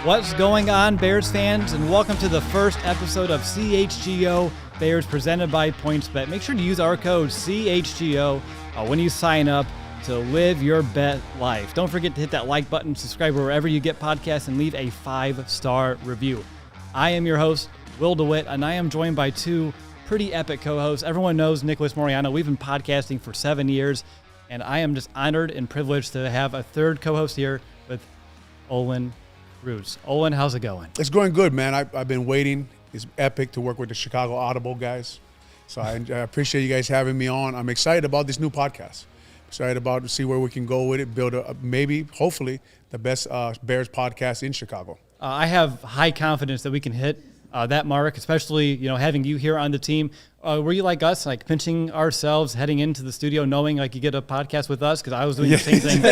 What's going on, Bears fans, and welcome to the first episode of CHGO Bears presented by Pointsbet. Make sure to use our code CHGO when you sign up to live your bet life. Don't forget to hit that like button, subscribe wherever you get podcasts, and leave a 5-star review. I am your host, Will DeWitt, and I am joined by two pretty epic co-hosts. Everyone knows Nicholas Moreano. We've been podcasting for 7 years, and I am just honored and privileged to have a third co-host here with Olin Roots. Olin, how's it going? It's going good, man. I've been waiting. It's epic to work with the Chicago Audible guys. So I appreciate you guys having me on. I'm excited about this new podcast. Excited about to see where we can go with it, build hopefully, the best Bears podcast in Chicago. I have high confidence that we can hit that mark, especially, having you here on the team. Were you like us, like pinching ourselves heading into the studio, knowing like you get a podcast with us? Because I was doing the same thing.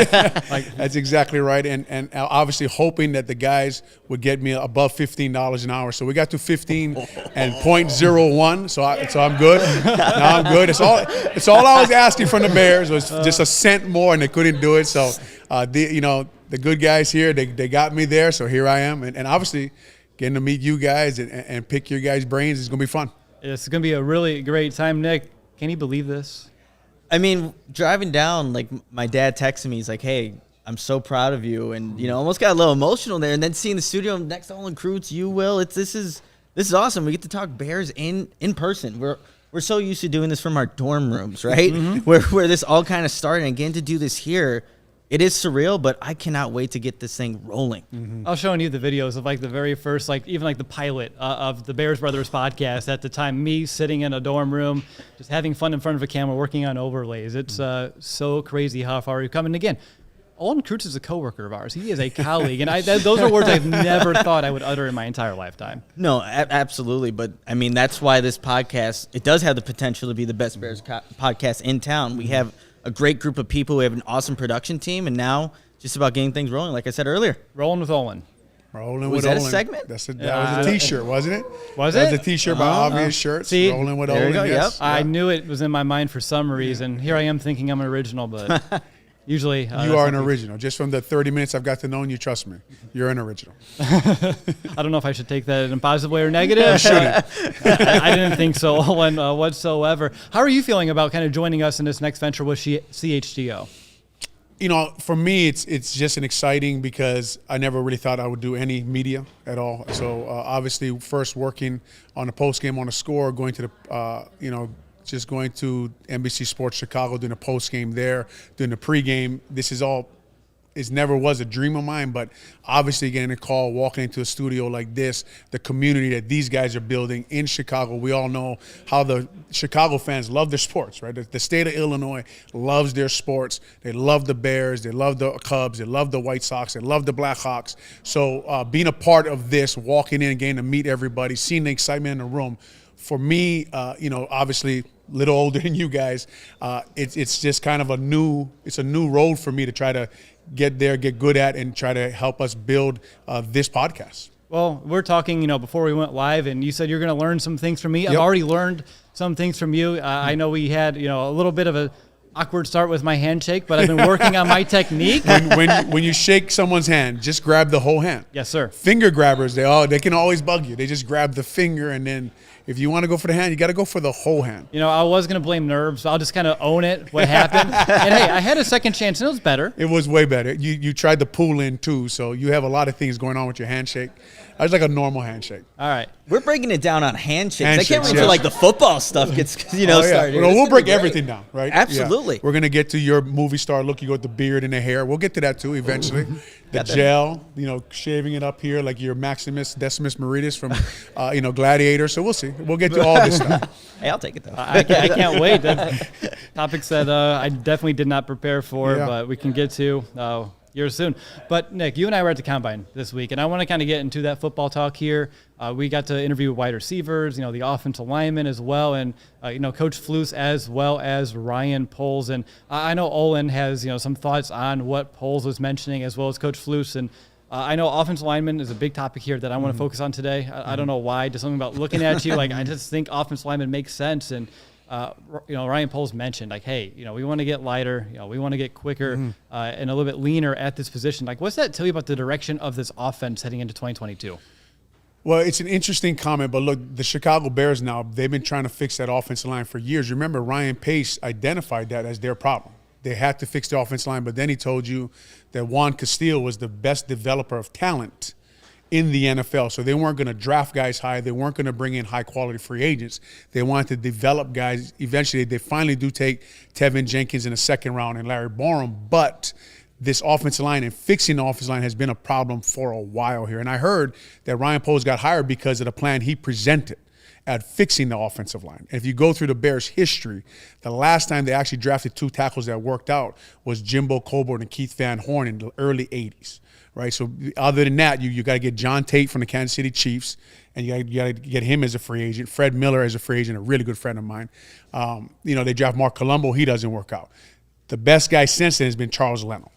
That's exactly right. And obviously hoping that the guys would get me above $15 an hour. So we got to 15 and 0.01. So I'm good. Now I'm good. It's all I was asking from the Bears was just a cent more, and they couldn't do it. So the good guys here, they got me there. So here I am, and obviously getting to meet you guys and pick your guys' brains is going to be fun. It's going to be a really great time. Nick, can you believe this? I mean, driving down, like, my dad texted me. He's like, hey, I'm so proud of you. And, almost got a little emotional there. And then seeing the studio next to Olin Roots, you, Will, this is awesome. We get to talk Bears in person. We're so used to doing this from our dorm rooms, right? Mm-hmm. Where this all kind of started. And getting to do this here, it is surreal, but I cannot wait to get this thing rolling. Mm-hmm. I was showing you the videos of like the very first, even the pilot of the Bears Brothers podcast at the time, me sitting in a dorm room, just having fun in front of a camera, working on overlays. It's so crazy how far we've come. And again, Olin Roots is a coworker of ours. He is a colleague. And those are words I've never thought I would utter in my entire lifetime. No, absolutely. But, I mean, that's why this podcast, it does have the potential to be the best Bears podcast in town. We have a great group of people. We have an awesome production team, and now just about getting things rolling, like I said earlier. Rolling with Olin. Rolling was with that Olin. A segment? That was a T-shirt, wasn't it? Was that it? was a T-shirt by Obvious Shirts. See, Rolling with there Olin. You go, yes. yep. I knew it was in my mind for some reason. Here I am thinking I'm an original, but usually you are an original. Just from the 30 minutes I've got to know you, trust me, you're an original. I don't know if I should take that in a positive way or negative. You shouldn't. I didn't think so, Olin, whatsoever. How are you feeling about kind of joining us in this next venture with CHGO? For me, it's just an exciting because I never really thought I would do any media at all. So obviously, first working on the post game on the score, going to the just going to NBC Sports Chicago, doing a post game there, doing the pregame. This is all. It never was a dream of mine, but obviously getting a call, walking into a studio like this, the community that these guys are building in Chicago. We all know how the Chicago fans love their sports, right? The state of Illinois loves their sports. They love the Bears. They love the Cubs. They love the White Sox. They love the Blackhawks. So being a part of this, walking in and getting to meet everybody, seeing the excitement in the room, for me, obviously a little older than you guys, it's just kind of a new road for me to try to get there, get good at, and try to help us build this podcast. Well, we're talking, before we went live, and you said you're going to learn some things from me. Yep. I've already learned some things from you. I know we had, a little bit of a awkward start with my handshake, but I've been working on my technique. When you shake someone's hand, just grab the whole hand. Yes, sir. Finger grabbers, they can always bug you. They just grab the finger, and then if you want to go for the hand, you got to go for the whole hand. I was going to blame nerves, so I'll just kind of own it, what happened. And, hey, I had a second chance, and it was better. It was way better. You tried to pull in, too, so you have a lot of things going on with your handshake. I was like a normal handshake. All right. We're breaking it down on handshakes. I can't wait until the football stuff gets started. Well, we'll break everything down, right? Absolutely. Yeah. We're going to get to your movie star look. You got the beard and the hair. We'll get to that, too, eventually. The gel, shaving it up here like your Maximus Decimus Meridius from, Gladiator. So we'll see. We'll get to all this stuff. Hey, I'll take it, though. I can't wait. That's topics that I definitely did not prepare for, but we can get to here soon. But, Nick, you and I were at the Combine this week, and I want to kind of get into that football talk here. We got to interview wide receivers, the offensive linemen as well, and, Coach Flus as well as Ryan Poles. And I know Olin has, some thoughts on what Poles was mentioning as well as Coach Flus. And I know offensive lineman is a big topic here that I want to focus on today. I don't know why. Just something about looking at you. I just think offensive lineman makes sense. And Ryan Poles mentioned, like, hey, we want to get lighter, we want to get quicker and a little bit leaner at this position. Like, what's that tell you about the direction of this offense heading into 2022? Well, it's an interesting comment, but look, the Chicago Bears now, they've been trying to fix that offensive line for years. Remember, Ryan Pace identified that as their problem. They had to fix the offensive line, but then he told you that Juan Castillo was the best developer of talent in the NFL. So they weren't going to draft guys high. They weren't going to bring in high-quality free agents. They wanted to develop guys. Eventually, they finally do take Tevin Jenkins in the second round and Larry Borum, but this offensive line and fixing the offensive line has been a problem for a while here. And I heard that Ryan Poles got hired because of the plan he presented at fixing the offensive line. And if you go through the Bears' history, the last time they actually drafted 2 tackles that worked out was Jimbo Coburn and Keith Van Horn in the early 80s, right? So other than that, you got to get John Tate from the Kansas City Chiefs, and you got to get him as a free agent. Fred Miller as a free agent, a really good friend of mine. They draft Mark Colombo. He doesn't work out. The best guy since then has been Charles Leno.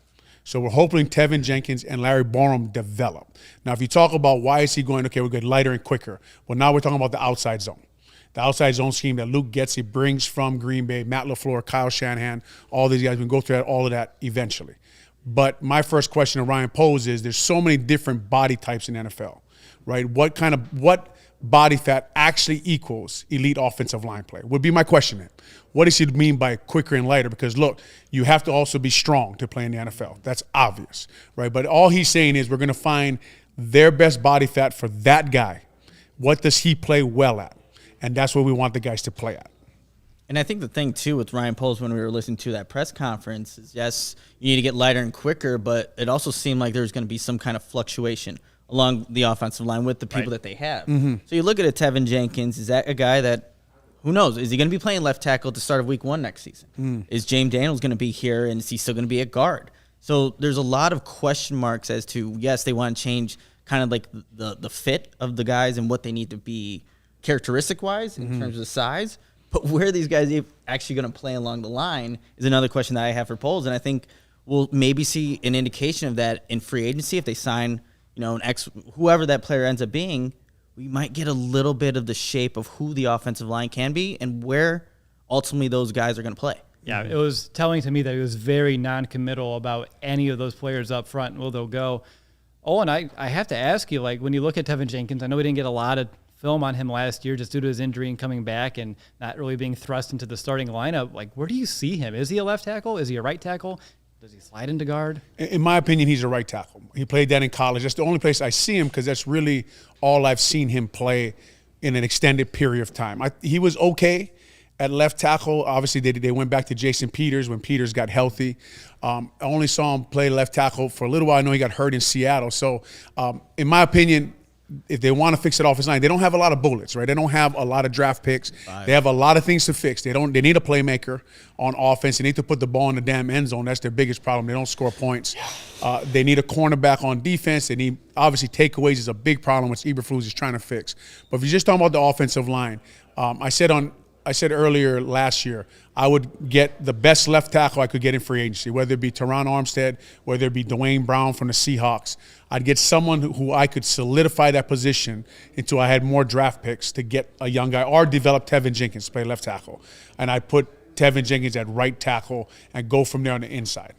So we're hoping Tevin Jenkins and Larry Borum develop. Now, if you talk about why is he going, okay, we're good, lighter and quicker. Well, now we're talking about the outside zone. The outside zone scheme that Luke Getsy brings from Green Bay, Matt LaFleur, Kyle Shanahan, all these guys. We can go through all of that eventually. But my first question to Ryan Poles is there's so many different body types in NFL, right? What body fat actually equals elite offensive line play would be my question then. What does he mean by quicker and lighter? Because, look, you have to also be strong to play in the NFL. That's obvious, right? But all he's saying is we're going to find their best body fat for that guy. What does he play well at? And that's what we want the guys to play at. And I think the thing, too, with Ryan Poles when we were listening to that press conference is, yes, you need to get lighter and quicker, but it also seemed like there's going to be some kind of fluctuation along the offensive line with the people that they have. So you look at a Tevin Jenkins, is that a guy that, who knows, is he going to be playing left tackle at the start of week 1 next season? Is James Daniels going to be here, and is he still going to be a guard? So there's a lot of question marks as to, yes, they want to change kind of like the fit of the guys and what they need to be characteristic-wise in terms of the size, but where these guys are actually going to play along the line is another question that I have for Poles, and I think we'll maybe see an indication of that in free agency if they sign whoever that player ends up being. We might get a little bit of the shape of who the offensive line can be and where ultimately those guys are going to play. Yeah, it was telling to me that he was very non-committal about any of those players up front and where they'll go. Oh, and I have to ask you, like, when you look at Tevin Jenkins, I know we didn't get a lot of film on him last year just due to his injury and coming back and not really being thrust into the starting lineup. Like, where do you see him? Is he a left tackle? Is he a right tackle? Does he slide into guard? In my opinion, he's a right tackle. He played that in college. That's the only place I see him because that's really all I've seen him play in an extended period of time. He was okay at left tackle. Obviously, they went back to Jason Peters when Peters got healthy. I only saw him play left tackle for a little while. I know he got hurt in Seattle. So, in my opinion, if they want to fix it off his line, they don't have a lot of bullets, right? They don't have a lot of draft picks. They have a lot of things to fix. They need a playmaker on offense. They need to put the ball in the damn end zone. That's their biggest problem. They don't score points. They need a cornerback on defense. They need, obviously, takeaways is a big problem, which Eberflus is trying to fix. But if you're just talking about the offensive line, I said earlier last year, I would get the best left tackle I could get in free agency, whether it be Teron Armstead, whether it be Dwayne Brown from the Seahawks. I'd get someone who I could solidify that position until I had more draft picks to get a young guy or develop Tevin Jenkins to play left tackle. And I'd put Tevin Jenkins at right tackle and go from there on the inside.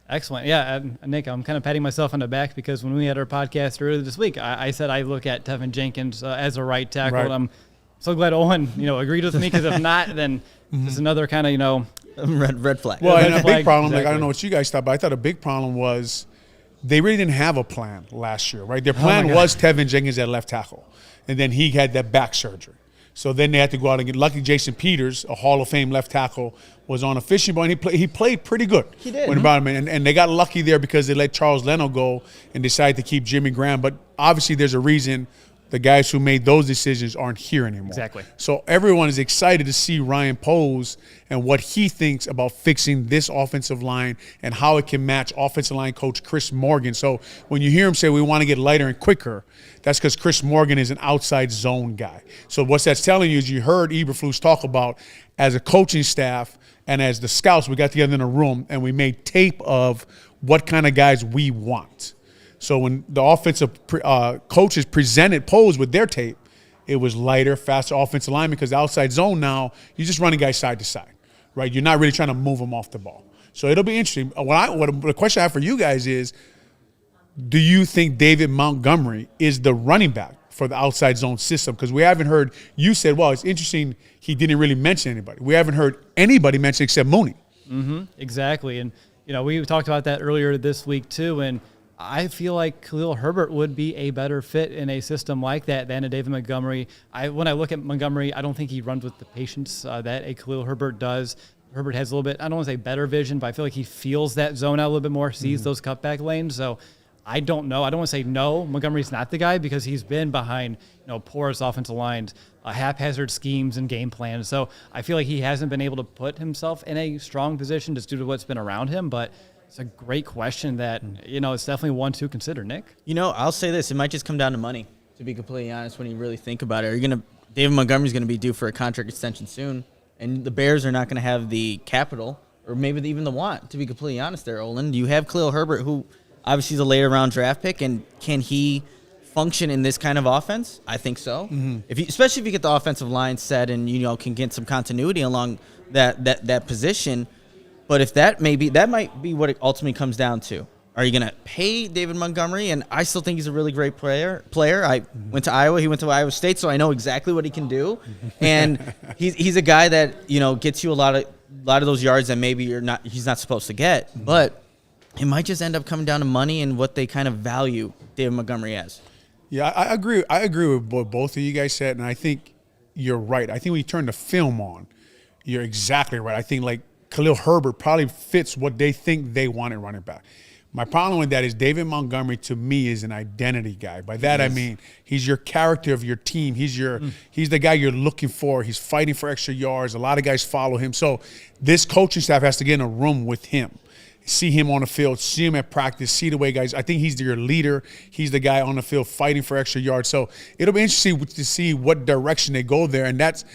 Excellent. Yeah, Nick, I'm kind of patting myself on the back because when we had our podcast earlier this week, I said I look at Tevin Jenkins as a right tackle. Right. And I'm so glad Owen, agreed with me because if not, then it's another kind of, red flag. Well, red and a flag, big problem, exactly. like I don't know what you guys thought, but I thought a big problem was they really didn't have a plan last year, right? Their plan was Tevin Jenkins at left tackle, and then he had that back surgery. So then they had to go out and get lucky. Jason Peters, a Hall of Fame left tackle, was on a fishing boat, and he played pretty good. He did. When about him, and they got lucky there because they let Charles Leno go and decided to keep Jimmy Graham. But obviously there's a reason the guys who made those decisions aren't here anymore. Exactly. So everyone is excited to see Ryan Poles and what he thinks about fixing this offensive line and how it can match offensive line coach Chris Morgan. So when you hear him say we want to get lighter and quicker, that's because Chris Morgan is an outside zone guy. So what that's telling you is you heard Eberflus talk about as a coaching staff and as the scouts, we got together in a room and we made tape of what kind of guys we want. So when the offensive coaches presented Poles with their tape, it was lighter, faster offensive line because the outside zone now, you're just running guys side to side, right? You're not really trying to move them off the ball. So it'll be interesting. The question I have for you guys is, do you think David Montgomery is the running back for the outside zone system? Because we haven't heard, you said, well, it's interesting he didn't really mention anybody. We haven't heard anybody mention except Mooney. Exactly. And, we talked about that earlier this week too. And I feel like Khalil Herbert would be a better fit in a system like that than a David Montgomery. When I look at Montgomery, I don't think he runs with the patience that a Khalil Herbert does. Herbert has a little bit, I don't want to say better vision, but I feel like he feels that zone out a little bit more, sees those cutback lanes. So I don't know. I don't want to say no, Montgomery's not the guy because he's been behind, porous offensive lines, haphazard schemes and game plans. So I feel like he hasn't been able to put himself in a strong position just due to what's been around him. But it's a great question that, it's definitely one to consider, Nick. I'll say this. It might just come down to money, to be completely honest, when you really think about it. David Montgomery's going to be due for a contract extension soon, and the Bears are not going to have the capital or maybe even the want, to be completely honest there, Olin. You have Khalil Herbert, who obviously is a later round draft pick, and can he function in this kind of offense? I think so. Especially if you get the offensive line set and, can get some continuity along that position. But if that might be what it ultimately comes down to. Are you going to pay David Montgomery? And I still think he's a really great player. I went to Iowa. He went to Iowa State, so I know exactly what he can do. And he's a guy that, gets you a lot of those yards that maybe he's not supposed to get. But it might just end up coming down to money and what they kind of value David Montgomery as. Yeah, I agree. I agree with what both of you guys said, and I think you're right. I think when you turn the film on, you're exactly right. I think like Khalil Herbert probably fits what they think they want in running back. My problem with that is David Montgomery, to me, is an identity guy. By that I mean he's your character of your team. He's the guy you're looking for. He's fighting for extra yards. A lot of guys follow him. So this coaching staff has to get in a room with him, see him on the field, see him at practice, see the way guys. I think he's your leader. He's the guy on the field fighting for extra yards. So it'll be interesting to see what direction they go there. And that's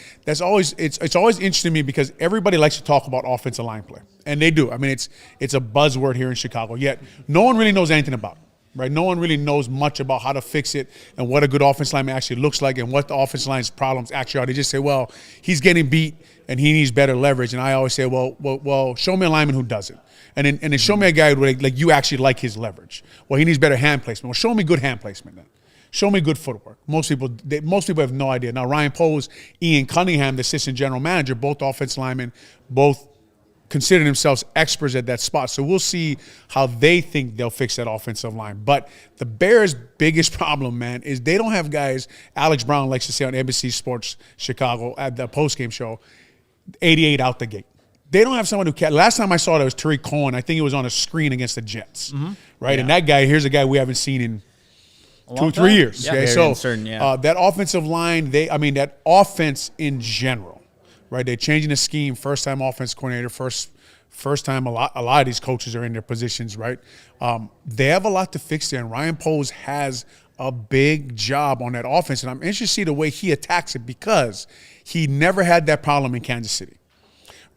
always it's always interesting to me because everybody likes to talk about offensive line play, and they do. I mean, it's a buzzword here in Chicago. Yet no one really knows anything about it. Right? No one really knows much about how to fix it and what a good offensive lineman actually looks like and what the offensive line's problems actually are. They just say, well, he's getting beat and he needs better leverage. And I always say, well, show me a lineman who doesn't. And then show me a guy who like you actually like his leverage. Well, he needs better hand placement. Well, show me good hand placement then. Show me good footwork. Most people have no idea. Now, Ryan Poles, Ian Cunningham, the assistant general manager, both offensive linemen, both consider themselves experts at that spot. So we'll see how they think they'll fix that offensive line. But the Bears' biggest problem, man, is they don't have guys, Alex Brown likes to say on NBC Sports Chicago at the postgame show, 88 out the gate. They don't have someone who can. Last time I saw it was Tariq Cohen. I think it was on a screen against the Jets, right? Yeah. And that guy, here's a guy we haven't seen in 2-3 years. Yeah, okay? So that offensive line, that offense in general, right? They're changing the scheme. First-time offense coordinator. First time a lot of these coaches are in their positions, right? They have a lot to fix there, and Ryan Poles has a big job on that offense. And I'm interested to see the way he attacks it because he never had that problem in Kansas City,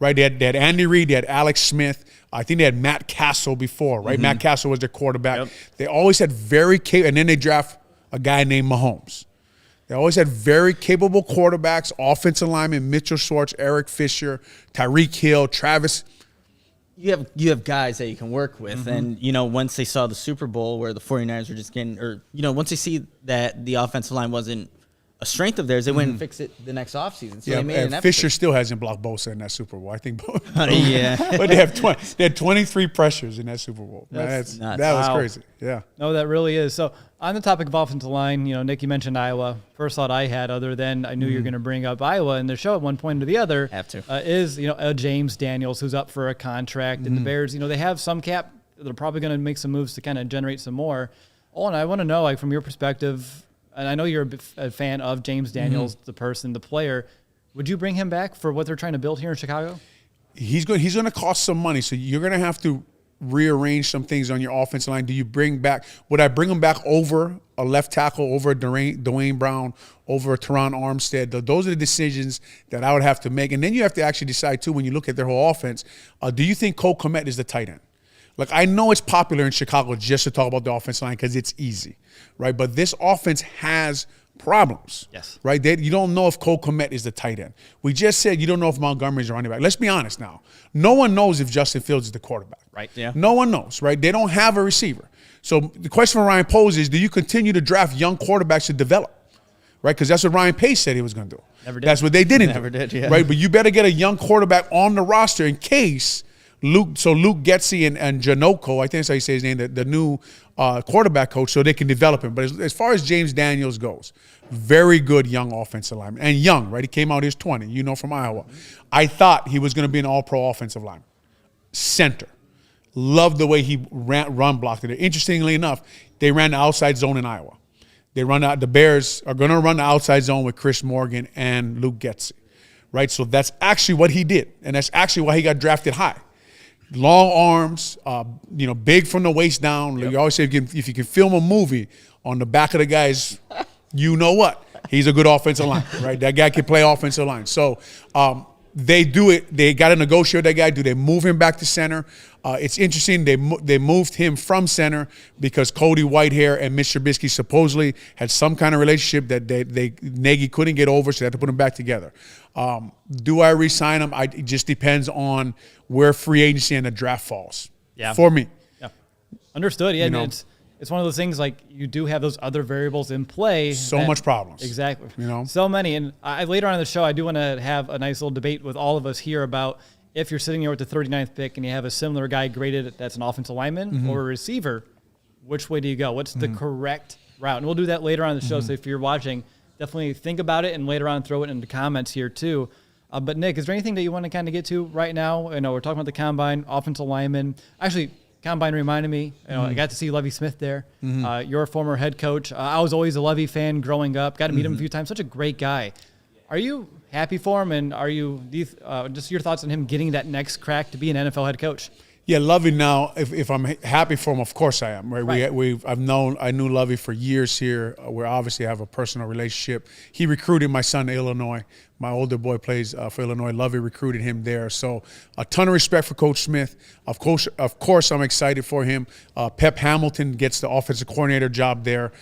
right? They had Andy Reid, they had Alex Smith. I think they had Matt Castle before, right? Matt Castle was their quarterback. Yep. They always had and then they draft a guy named Mahomes. They always had very capable quarterbacks, offensive linemen, Mitchell Schwartz, Eric Fisher, Tyreek Hill, Travis. You have guys that you can work with. And, once they saw the Super Bowl where the 49ers were just getting – once they see that the offensive line wasn't a strength of theirs, they went and fixed it the next offseason. So they made an effort. Fisher still hasn't blocked Bosa in that Super Bowl. I think yeah. But they had 23 pressures in that Super Bowl. That was crazy. Yeah. No, that really is. So on the topic of offensive line, Nick, you mentioned Iowa. First thought I had, other than I knew you were going to bring up Iowa in the show at one point or the other, is James Daniels, who's up for a contract, and the Bears. They have some cap. They're probably going to make some moves to kind of generate some more. And I want to know, from your perspective, and I know you're a fan of James Daniels, the person, the player. Would you bring him back for what they're trying to build here in Chicago? He's going to cost some money, so you're going to have to rearrange some things on your offensive line. Would I bring him back over a left tackle, over Dwayne Brown, over Teron Armstead? Those are the decisions that I would have to make. And then you have to actually decide, too, when you look at their whole offense, do you think Cole Kmet is the tight end? Like, I know it's popular in Chicago just to talk about the offensive line because it's easy, right? But this offense has problems. Yes. Right? You don't know if Cole Kmet is the tight end. We just said you don't know if Montgomery's the running back. Let's be honest now. No one knows if Justin Fields is the quarterback. Right. Yeah. No one knows, right? They don't have a receiver. So the question for Ryan Poles is, do you continue to draft young quarterbacks to develop? Right? Because that's what Ryan Pace said he was going to do. Never did. That's what they didn't Never do. did, yeah. Right? But you better get a young quarterback on the roster in case Luke Getsy and Janoko, I think that's how you say his name, the new quarterback coach, so they can develop him. But as far as James Daniels goes, very good young offensive lineman. And young, right? He came out, he was 20, from Iowa. I thought he was going to be an all-pro offensive lineman. Center. Loved the way he run blocked it. Interestingly enough, they ran the outside zone in Iowa. The Bears are going to run the outside zone with Chris Morgan and Luke Getsy, right? So that's actually what he did, and that's actually why he got drafted high. Long arms, big from the waist down. Yep. You always say if you can film a movie on the back of the guy's, you know what? He's a good offensive line, right? That guy can play offensive line. So they do it. They got to negotiate with that guy. Do they move him back to center? It's interesting. They moved him from center because Cody Whitehair and Mitch Trubisky supposedly had some kind of relationship that Nagy couldn't get over, so they had to put them back together. Do I re-sign him? It just depends on where free agency and the draft falls. Yeah. For me. Yeah. Understood. Yeah. It's one of those things, like, you do have those other variables in play. So much problems. Exactly. So many. And later on in the show, I do want to have a nice little debate with all of us here about if you're sitting here with the 39th pick and you have a similar guy graded that's an offensive lineman or a receiver, which way do you go? What's the correct route? And we'll do that later on in the show. So if you're watching, definitely think about it and later on throw it in the comments here too. But Nick, is there anything that you want to kind of get to right now? We're talking about the combine, offensive lineman. Actually, combine reminded me, I got to see Lovie Smith there. Your former head coach. I was always a Lovie fan growing up. Got to meet him a few times. Such a great guy. Are you happy for him? And just your thoughts on him getting that next crack to be an NFL head coach? Yeah, Lovie now, if I'm happy for him, of course I am. Right? I knew Lovie for years here. We obviously have a personal relationship. He recruited my son to Illinois. My older boy plays for Illinois. Lovie recruited him there. So a ton of respect for Coach Smith. Of course, I'm excited for him. Pep Hamilton gets the offensive coordinator job there.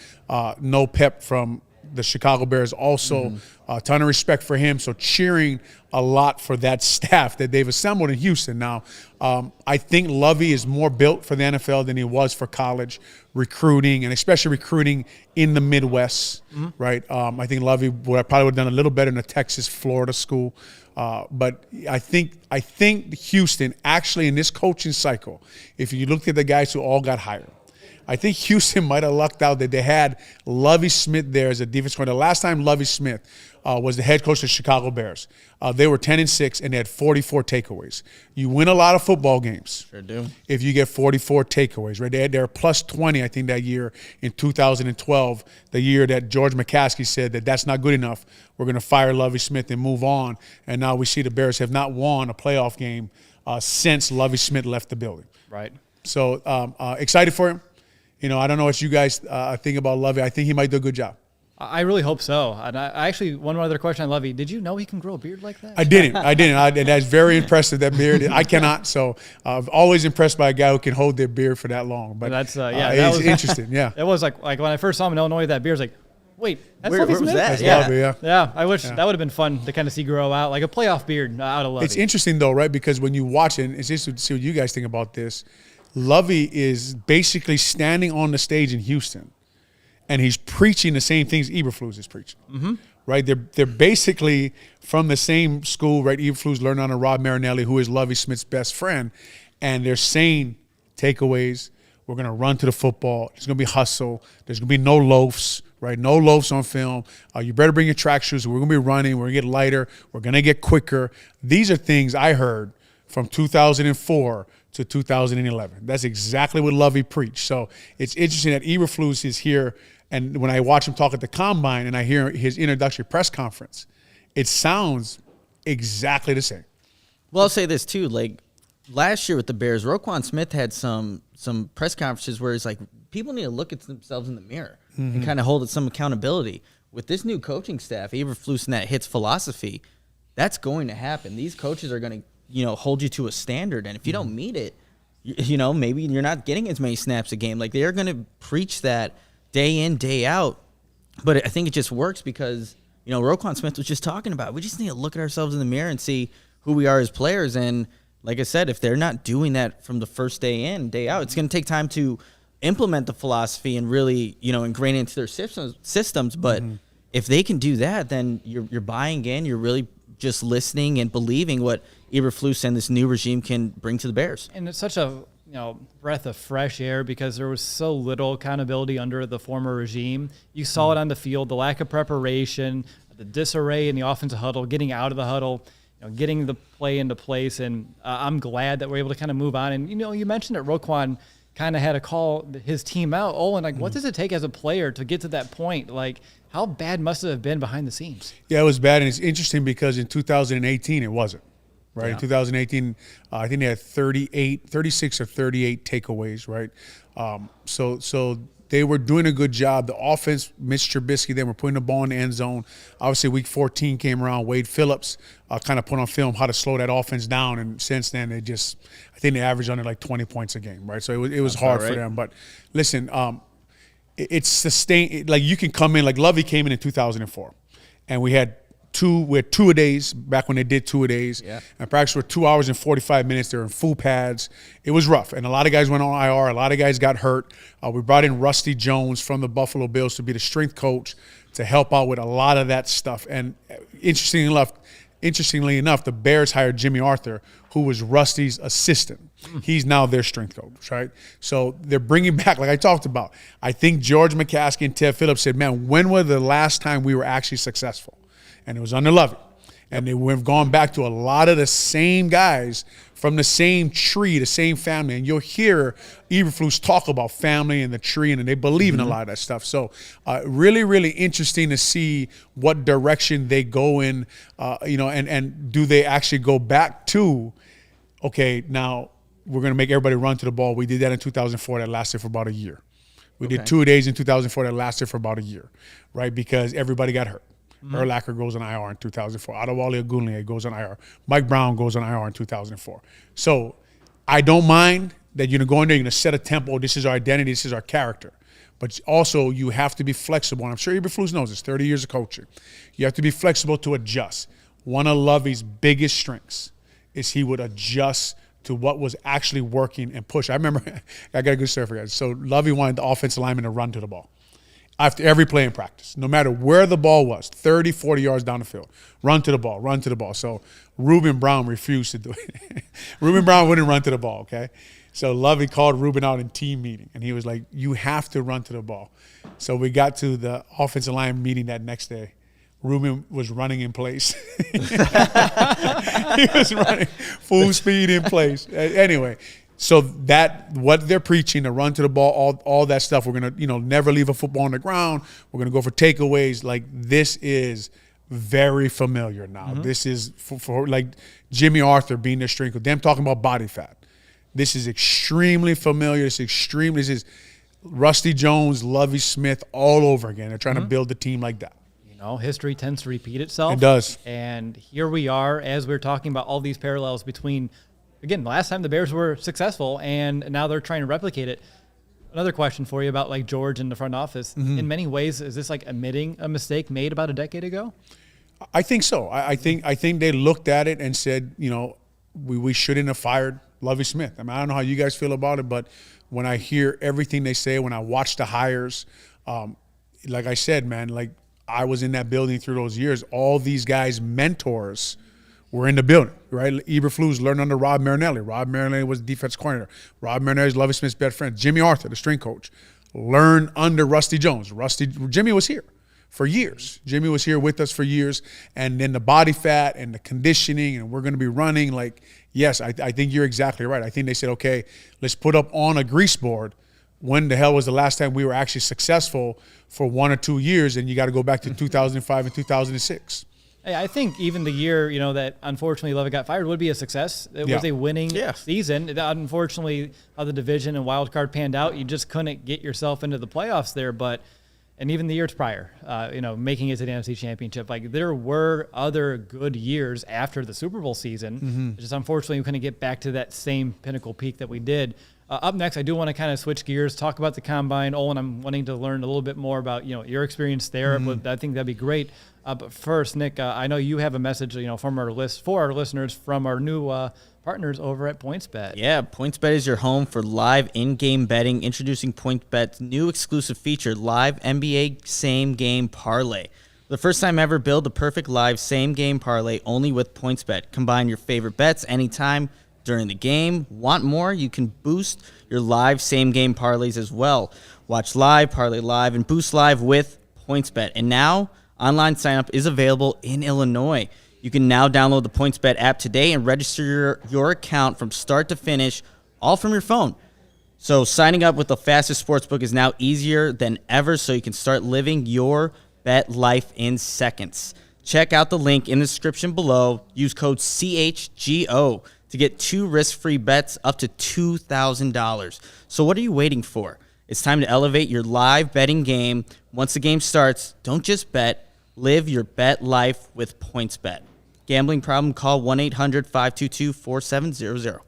No Pep from the Chicago Bears also. A ton of respect for him. So cheering a lot for that staff that they've assembled in Houston. Now, I think Lovie is more built for the NFL than he was for college recruiting, and especially recruiting in the Midwest, right? I think Lovie probably would have done a little better in a Texas, Florida school. But I think Houston, actually in this coaching cycle, if you looked at the guys who all got hired, I think Houston might have lucked out that they had Lovie Smith there as a defense coordinator. The last time Lovie Smith was the head coach of the Chicago Bears, they were 10-6 and they had 44 takeaways. You win a lot of football games. Sure do. If you get 44 takeaways, right? They were plus 20, I think, that year in 2012, the year that George McCaskey said that's not good enough. We're going to fire Lovie Smith and move on. And now we see the Bears have not won a playoff game since Lovie Smith left the building. Right. So excited for him. I don't know what you guys think about Lovie. I think he might do a good job. I really hope so. And I actually, one other question on Lovie. Did you know he can grow a beard like that? I didn't. And that's very impressive, that beard. I cannot. So I'm always impressed by a guy who can hold their beard for that long. But that's, it's interesting, yeah. It was like when I first saw him in Illinois, that beard's like, wait, that's Lovie Smith? Was that? That's Lovie, yeah. Yeah, I wish that would have been fun to kind of see grow out, like a playoff beard out of Lovie. It's interesting, though, right? Because when you watch it, it's interesting to see what you guys think about this. Lovie is basically standing on the stage in Houston, and he's preaching the same things Eberflus is preaching, right? They're basically from the same school, right? Eberflus learned under Rob Marinelli, who is Lovie Smith's best friend, and they're saying takeaways. We're going to run to the football. There's going to be hustle. There's going to be no loafs, right? No loafs on film. You better bring your track shoes. We're going to be running. We're going to get lighter. We're going to get quicker. These are things I heard from 2004 to 2011. That's exactly what Lovie preached. So it's interesting that Eberflus is here, and when I watch him talk at the Combine and I hear his introductory press conference, it sounds exactly the same. Well, I'll say this too. Like last year with the Bears, Roquan Smith had some press conferences where it's like people need to look at themselves in the mirror and kind of hold some accountability. With this new coaching staff, Eberflus and that hits philosophy, that's going to happen. These coaches are going to hold you to a standard, and if you don't meet it, maybe you're not getting as many snaps a game. Like, they're going to preach that day in, day out. But I think it just works because, Roquan Smith was just talking about it. We just need to look at ourselves in the mirror and see who we are as players. And like I said, if they're not doing that from the first day in, day out, it's going to take time to implement the philosophy and really, ingrain it into their systems. But if they can do that, then you're buying in. You're really just listening and believing what Eberflus and this new regime can bring to the Bears. And it's such a breath of fresh air because there was so little accountability under the former regime. You saw it on the field, the lack of preparation, the disarray in the offensive huddle, getting out of the huddle, getting the play into place. And I'm glad that we're able to kind of move on. And, you mentioned that Roquan kind of had to call his team out. What does it take as a player to get to that point? Like, how bad must it have been behind the scenes? Yeah, it was bad. And it's interesting because in 2018, it wasn't. Right. Yeah. In 2018, I think they had 36 or 38 takeaways. Right. So they were doing a good job. The offense, Mitch Trubisky, they were putting the ball in the end zone. Obviously, week 14 came around. Wade Phillips kind of put on film how to slow that offense down. And since then, I think they averaged under like 20 points a game. Right. So it was hard for them. But listen, it's sustained. Like, you can come in, like Lovie came in 2004, and we had two-a-days back when they did two-a-days. Yeah. And practice were 2 hours and 45 minutes. They were in full pads. It was rough. And a lot of guys went on IR. A lot of guys got hurt. We brought in Rusty Jones from the Buffalo Bills to be the strength coach to help out with a lot of that stuff. And interestingly enough, the Bears hired Jimmy Arthur, who was Rusty's assistant. He's now their strength coach, right? So they're bringing back, like I talked about, I think George McCaskey and Ted Phillips said, man, when was the last time we were actually successful? And it was under Lovie. And we've gone back to a lot of the same guys from the same tree, the same family. And you'll hear Eberflus talk about family and the tree, and they believe in a lot of that stuff. So really, really interesting to see what direction they go in, and do they actually go back to, okay, now we're going to make everybody run to the ball. We did that in 2004. That lasted for about a year. We did 2 days in 2004. That lasted for about a year, right, because everybody got hurt. Urlacher goes on IR in 2004. Adewale Ogunleye goes on IR. Mike Brown goes on IR in 2004. So I don't mind that you're going there, you're going to set a tempo. This is our identity. This is our character. But also you have to be flexible. And I'm sure Eberflus knows this, 30 years of coaching. You have to be flexible to adjust. One of Lovie's biggest strengths is he would adjust to what was actually working and push. I remember, I got a good story for you guys. So Lovie wanted the offensive lineman to run to the ball after every play in practice, no matter where the ball was, 30, 40 yards down the field. Run to the ball, run to the ball. So Reuben Brown refused to do it. Reuben Brown wouldn't run to the ball, okay? So Lovie called Reuben out in team meeting, and he was like, you have to run to the ball. So we got to the offensive line meeting that next day. Reuben was running in place. He was running full speed in place. Anyway, so that what they're preaching, to run to the ball, all that stuff. We're gonna, never leave a football on the ground. We're gonna go for takeaways. Like, this is very familiar now. This is for like Jimmy Arthur being their strength coach. Them talking about body fat. This is extremely familiar. This is Rusty Jones, Lovie Smith all over again. They're trying to build the team like that. History tends to repeat itself. It does. And here we are, as we're talking about all these parallels between, again, the last time the Bears were successful, and now they're trying to replicate it. Another question for you about, like, George in the front office. In many ways, is this like admitting a mistake made about a decade ago? I think so. I think they looked at it and said, we shouldn't have fired Lovie Smith. I mean, I don't know how you guys feel about it, but when I hear everything they say, when I watch the hires, like I said, man, like, I was in that building through those years. All these guys' mentors were in the building, right? Eberflus learned under Rob Marinelli. Rob Marinelli was the defense coordinator. Rob Marinelli is Lovie Smith's best friend. Jimmy Arthur, the string coach, learned under Rusty Jones. Jimmy was here for years. Jimmy was here with us for years. And then the body fat and the conditioning, and we're going to be running. Like, yes, I think you're exactly right. I think they said, okay, let's put up on a grease board when the hell was the last time we were actually successful for 1 or 2 years, and you got to go back to 2005 and 2006. Hey, I think even the year, that unfortunately Lovie got fired would be a success. It was a winning season. Unfortunately, how the division and wild card panned out, you just couldn't get yourself into the playoffs there. But and even the years prior, making it to the NFC Championship. Like, there were other good years after the Super Bowl season. Just unfortunately, we couldn't get back to that same pinnacle peak that we did. Up next, I do want to kind of switch gears, talk about the Combine. Owen, I'm wanting to learn a little bit more about your experience there. But I think that'd be great. But first, Nick, I know you have a message from for our listeners from our new partners over at Pointsbet. Yeah, Pointsbet is your home for live in-game betting. Introducing Pointsbet's new exclusive feature, Live NBA Same Game Parlay. For the first time ever, build the perfect live same game parlay only with Pointsbet. Combine your favorite bets anytime during the game. Want more? You can boost your live same game parlays as well. Watch live, parlay live, and boost live with Pointsbet. And now, online sign-up is available in Illinois. You can now download the Pointsbet app today and register your account from start to finish, all from your phone. So signing up with the fastest sportsbook is now easier than ever, so you can start living your bet life in seconds. Check out the link in the description below. Use code CHGO to get 2 risk-free bets up to $2,000. So what are you waiting for? It's time to elevate your live betting game. Once the game starts, don't just bet. Live your bet life with PointsBet. Gambling problem? Call 1-800-522-4700.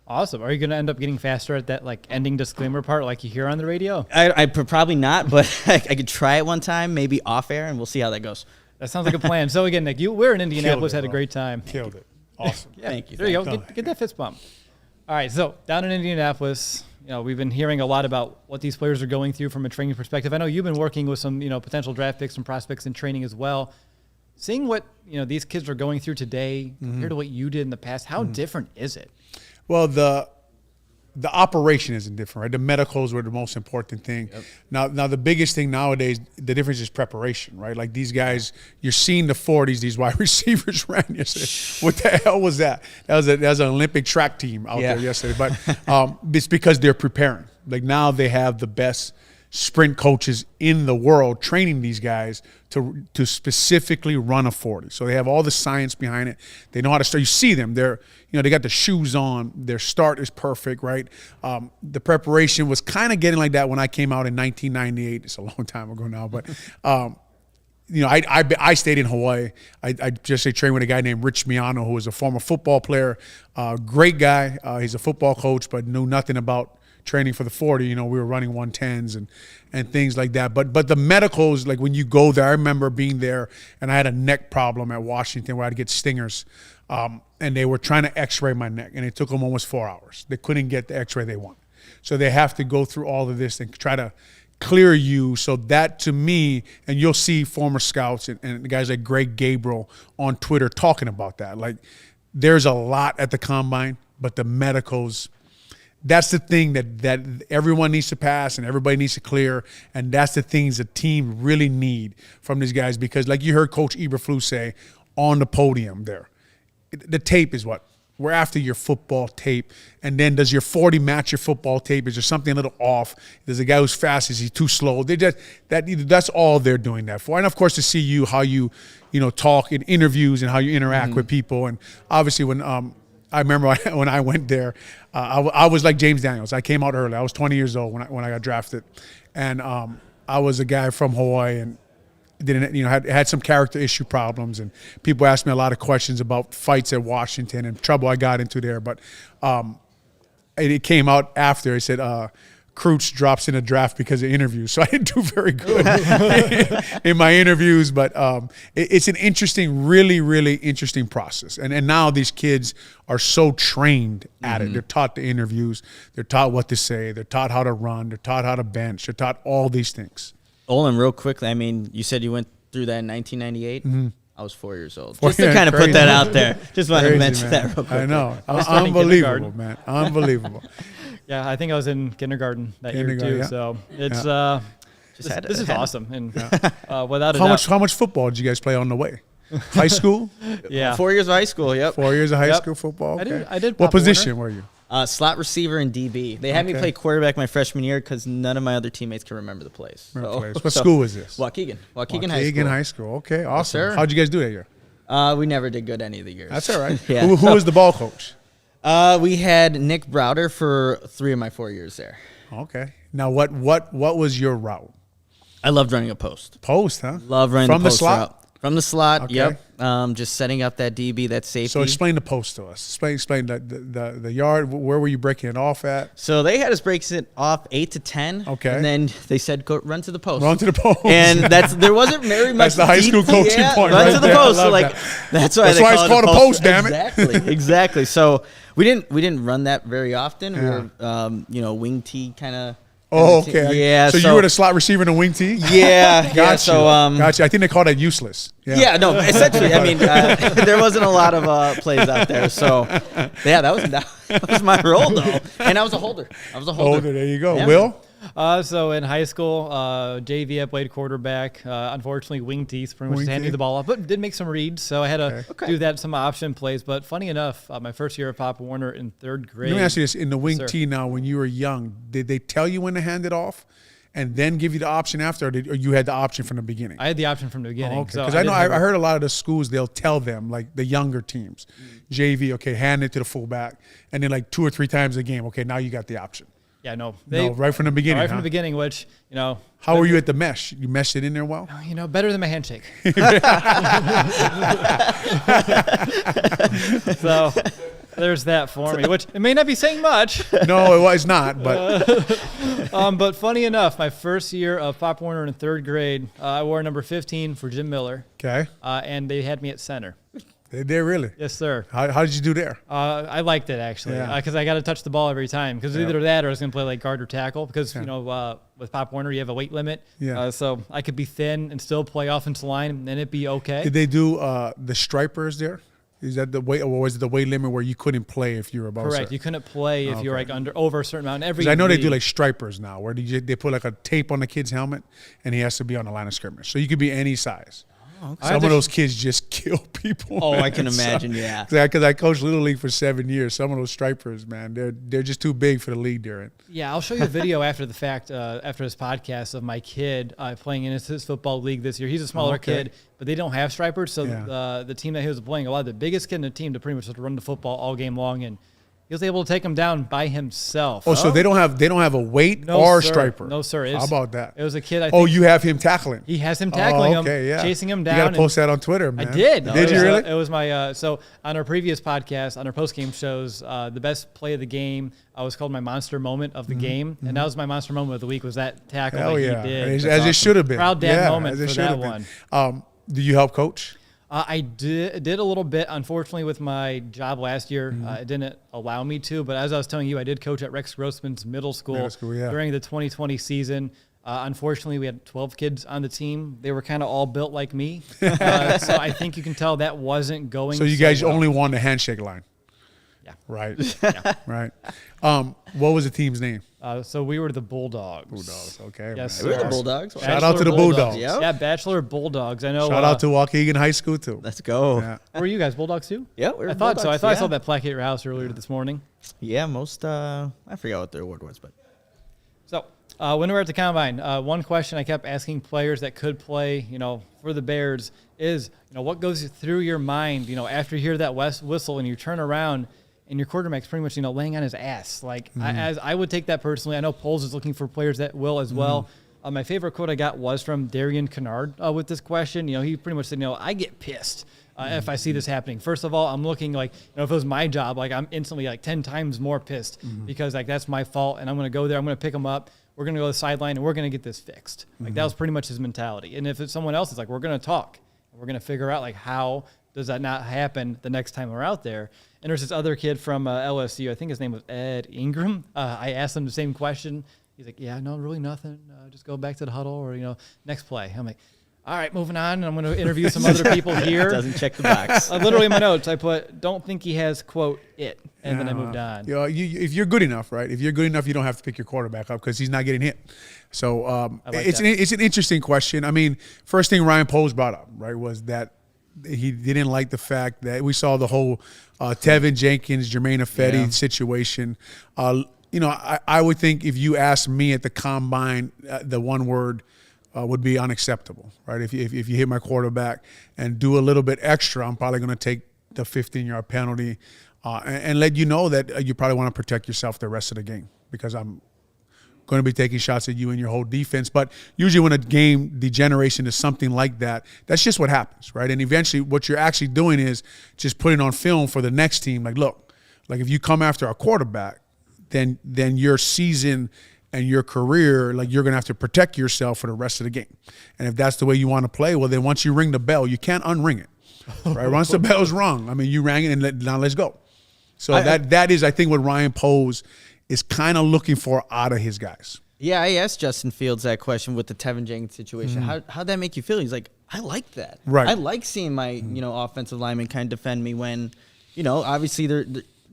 Awesome. Are you going to end up getting faster at that ending disclaimer part like you hear on the radio? I probably not, but I could try it one time, maybe off air, and we'll see how that goes. That sounds like a plan. So again, Nick, we're in Indianapolis, had a great time. Killed it. Awesome. Yeah, Thank you. There you go. Get that fist bump. All right. So down in Indianapolis, we've been hearing a lot about what these players are going through from a training perspective. I know you've been working with some, potential draft picks and prospects in training as well. Seeing what, these kids are going through today compared to what you did in the past, how different is it? Well, the operation isn't different, right? The medicals were the most important thing. Yep. Now the biggest thing nowadays, the difference is preparation, right? Like these guys, you're seeing the 40s, these wide receivers ran yesterday. What the hell was that? That was an Olympic track team out there yesterday. But it's because they're preparing. Like now they have the best sprint coaches in the world training these guys to specifically run a 40. So they have all the science behind it. They know how to start. You see them. They're, they got the shoes on. Their start is perfect, right? The preparation was kind of getting like that when I came out in 1998. It's a long time ago now, but I stayed in Hawaii. I just trained with a guy named Rich Miano, who was a former football player, great guy. He's a football coach, but knew nothing about training for the 40. We were running 110s and things like that. But the medicals, like when you go there, I remember being there and I had a neck problem at Washington where I'd get stingers. And they were trying to x-ray my neck, and it took them almost 4 hours. They couldn't get the x-ray they wanted. So they have to go through all of this and try to clear you. So that, to me, and you'll see former scouts and guys like Greg Gabriel on Twitter talking about that. Like, there's a lot at the Combine, but the medicals, that's the thing that everyone needs to pass and everybody needs to clear, and that's the things the team really need from these guys. Because like you heard Coach Eberflus say on the podium there, the tape is what? We're after your football tape. And then does your 40 match your football tape? Is there something a little off? There's a guy who's fast. Is he too slow? That's all they're doing that for. And, of course, to see how you talk in interviews and how you interact with people. And obviously when I remember when I went there, I was like James Daniels. I came out early. I was 20 years old when I got drafted. And I was a guy from Hawaii and had some character issue problems, and people asked me a lot of questions about fights at Washington and trouble I got into there. But it came out after. He said, Krutz drops in a draft because of interviews. So I didn't do very good in my interviews. But it's an interesting, really, really interesting process. And now these kids are so trained at it. They're taught the interviews. They're taught what to say. They're taught how to run. They're taught how to bench. They're taught all these things. Olin, real quickly, I mean, you said you went through that in 1998. I was 4 years old. 4 Just to kind of put that out there. Just wanted to mention man. that real quick. I know. starting Unbelievable, man. Unbelievable. Yeah, I think I was in kindergarten that year too. Yeah. So it's this is awesome. And without a doubt, how much football did you guys play on the way? High school? yeah. 4 years of high school, yep. 4 years of high school football? Okay. I did What Pop Warner. position were you? Slot receiver and DB. They had me play quarterback my freshman year because none of my other teammates can remember the plays. What school was this? Waukegan High School. Waukegan High School. Okay, awesome. sir. How'd you guys do that year? We never did good any of the years. That's all right. Yeah. Who was the ball coach? We had Nick Browder for 3 of my 4 years there. Okay. Now, what was your route? I loved running a post. Post, huh? Love running From the the post slot? route. From the slot, Okay. yep. Just setting up that DB, that safety. So explain the post to us. Explain the yard. Where were you breaking it off at? So they had us break it off 8 to 10. Okay. And then they said, "Go run to the post." Run to the post. And there wasn't very much. That's the high school coaching point Run right to the there. I post. So love like that. that's why That's they why call it's called a post, damn it. Exactly. So we didn't run that very often. Yeah. We were wing tee kind of. Oh, okay. Yeah. So you were the slot receiver in a wing tee? Yeah. Gotcha. So gotcha. I think they call that useless. Yeah, no, essentially. I mean, there wasn't a lot of plays out there. So, yeah, that was my role, though. And I was a holder. There you go. Yeah. Will? So in high school, JV, I played quarterback. Unfortunately, wing teeth, pretty much Wing just handed me tee. the ball off, but did make some reads. So I had to do that, some option plays. But funny enough, my first year at Pop Warner in third grade. Let me ask you this. In the wing Sir. tee now, when you were young, did they tell you when to hand it off and then give you the option after, or you had the option from the beginning? I had the option from the beginning. Okay, So because I know didn't have I heard a lot of the schools, they'll tell them, like the younger teams, JV, okay, hand it to the fullback, and then like 2 or 3 times a game, okay, now you got the option. Yeah, no. Right from the beginning. Right from huh? the beginning, which, How were you at the mesh? You meshed it in there well? better than my handshake. So there's that for me, which it may not be saying much. No, it was not, but But funny enough, my first year of Pop Warner in third grade, I wore number 15 for Jim Miller, okay. and they had me at center. They did really? Yes, sir. How did you do there? I liked it actually Yeah. because I got to touch the ball every time because either that or I was going to play like guard or tackle because with Pop Warner you have a weight limit. Yeah. So I could be thin and still play offensive line and it'd be okay. Did they do the stripers there? Is that the weight, or was it the weight limit where you couldn't play if you were above? Correct. certain? You couldn't play if you were like over a certain amount. Every 'Cause I know they do league- like stripers now, where they put like a tape on the kid's helmet, and he has to be on the line of scrimmage. So you could be any size. Some of those kids just kill people. Oh, I man. can imagine, yeah. Because I coached Little League for 7 years. Some of those stripers, man, they're just too big for the league they're in. Yeah, I'll show you a video after the fact, after this podcast, of my kid playing in his football league this year. He's a smaller kid, but they don't have stripers. So the team that he was playing, a lot of the biggest kid in the team to pretty much just run the football all game long, and he was able to take him down by himself. Oh, so they don't have a weight No, or sir. striper. No, sir. How about that? It was a kid. I Oh, think you have him tackling. he has him tackling him, yeah. chasing him down. You got to and- post that on Twitter, man. I did. Did you really? It was my so on our previous podcast, on our post game shows, the best play of the game was called my monster moment of the game, and that was my monster moment of the week. Was that tackle Hell that yeah. he did? As That's it should have been. Proud dad Yeah, moment as it for should that have been. one. Do you help coach? I did a little bit. Unfortunately, with my job last year, it didn't allow me to. But as I was telling you, I did coach at Rex Grossman's middle school, during the 2020 season. Unfortunately, we had 12 kids on the team. They were kind of all built like me. So I think you can tell that wasn't going So you guys well. only won the handshake line. Yeah. Right. Right. What was the team's name? So we were the Bulldogs. Bulldogs. Okay. Yes, man. We're the sir. Bulldogs. Shout out to the Bulldogs. Yep. Yeah, Bachelor Bulldogs. I know. Shout out to Waukegan High School too. Let's go. Yeah. Were you guys Bulldogs too? Yeah, we're I thought so. I Bulldogs, thought I yeah. saw that plaque at your house earlier this morning. Yeah, most I forgot what the award was, but So when we were at the combine, one question I kept asking players that could play, for the Bears is, what goes through your mind, after you hear that whistle and you turn around and your quarterback's pretty much, laying on his ass. Like, as I would take that personally. I know Poles is looking for players that will as well. My favorite quote I got was from Darian Kennard with this question. He pretty much said, I get pissed if I see this happening. First of all, I'm looking like, if it was my job, like I'm instantly like 10 times more pissed because like that's my fault. And I'm going to go there. I'm going to pick them up. We're going to go to the sideline and we're going to get this fixed. Like that was pretty much his mentality. And if it's someone else, it's like, we're going to talk. We're going to figure out like how does that not happen the next time we're out there. And there's this other kid from LSU. I think his name was Ed Ingram. I asked him the same question. He's like, yeah, no, really nothing. Just go back to the huddle or, next play. I'm like, all right, moving on. And I'm going to interview some other people here. doesn't check the box. Literally in my notes, I put, don't think he has, quote, it. And then I moved on. If you're good enough, right? If you're good enough, you don't have to pick your quarterback up because he's not getting hit. So it's an interesting question. I mean, first thing Ryan Poles brought up, right, was that he didn't like the fact that we saw the whole Tevin Jenkins, Jermaine Ifedi situation. I would think if you asked me at the combine, the one word would be unacceptable, right? If you hit my quarterback and do a little bit extra, I'm probably going to take the 15-yard penalty and let you know that you probably want to protect yourself the rest of the game because I'm going to be taking shots at you and your whole defense. But usually when a game degenerates into something like that, that's just what happens, right? And eventually what you're actually doing is just putting on film for the next team. Like, look, like if you come after a quarterback, then your season and your career, like you're going to have to protect yourself for the rest of the game. And if that's the way you want to play, well, then once you ring the bell, you can't unring it, right? Once the bell's rung, I mean, you rang it and now let's go. So that is, I think, what Ryan Poles is kind of looking for out of his guys. Yeah, I asked Justin Fields that question with the Tevin Jenkins situation. How'd that make you feel? He's like, I like that. Right. I like seeing my offensive linemen kind of defend me when, obviously they're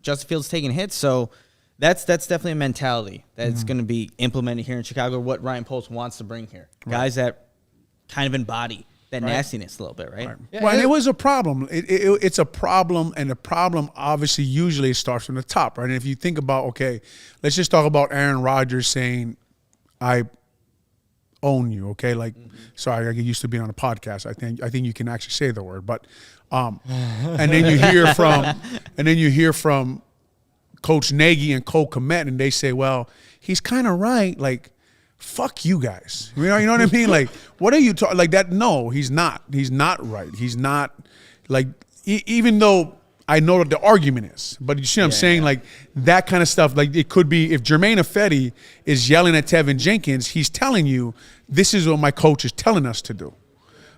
Justin Fields taking hits. So that's definitely a mentality that's going to be implemented here in Chicago. What Ryan Poles wants to bring here, guys that kind of embody that nastiness a little bit, right? Yeah, well, and it was a problem. It's a problem, and the problem obviously usually starts from the top, right? And if you think about, okay, let's just talk about Aaron Rodgers saying, "I own you," okay? Like, sorry, I get used to being on a podcast. I think you can actually say the word, but and then you hear from Coach Nagy and Cole Kmet, and they say, "Well, he's kind of right." Like, fuck you guys. You know what I mean? Like, what are you talking like that? No, he's not. He's not right. He's not like even though I know what the argument is, but you see what I'm saying? Like that kind of stuff. Like it could be if Jermaine Ifedi is yelling at Tevin Jenkins, he's telling you this is what my coach is telling us to do.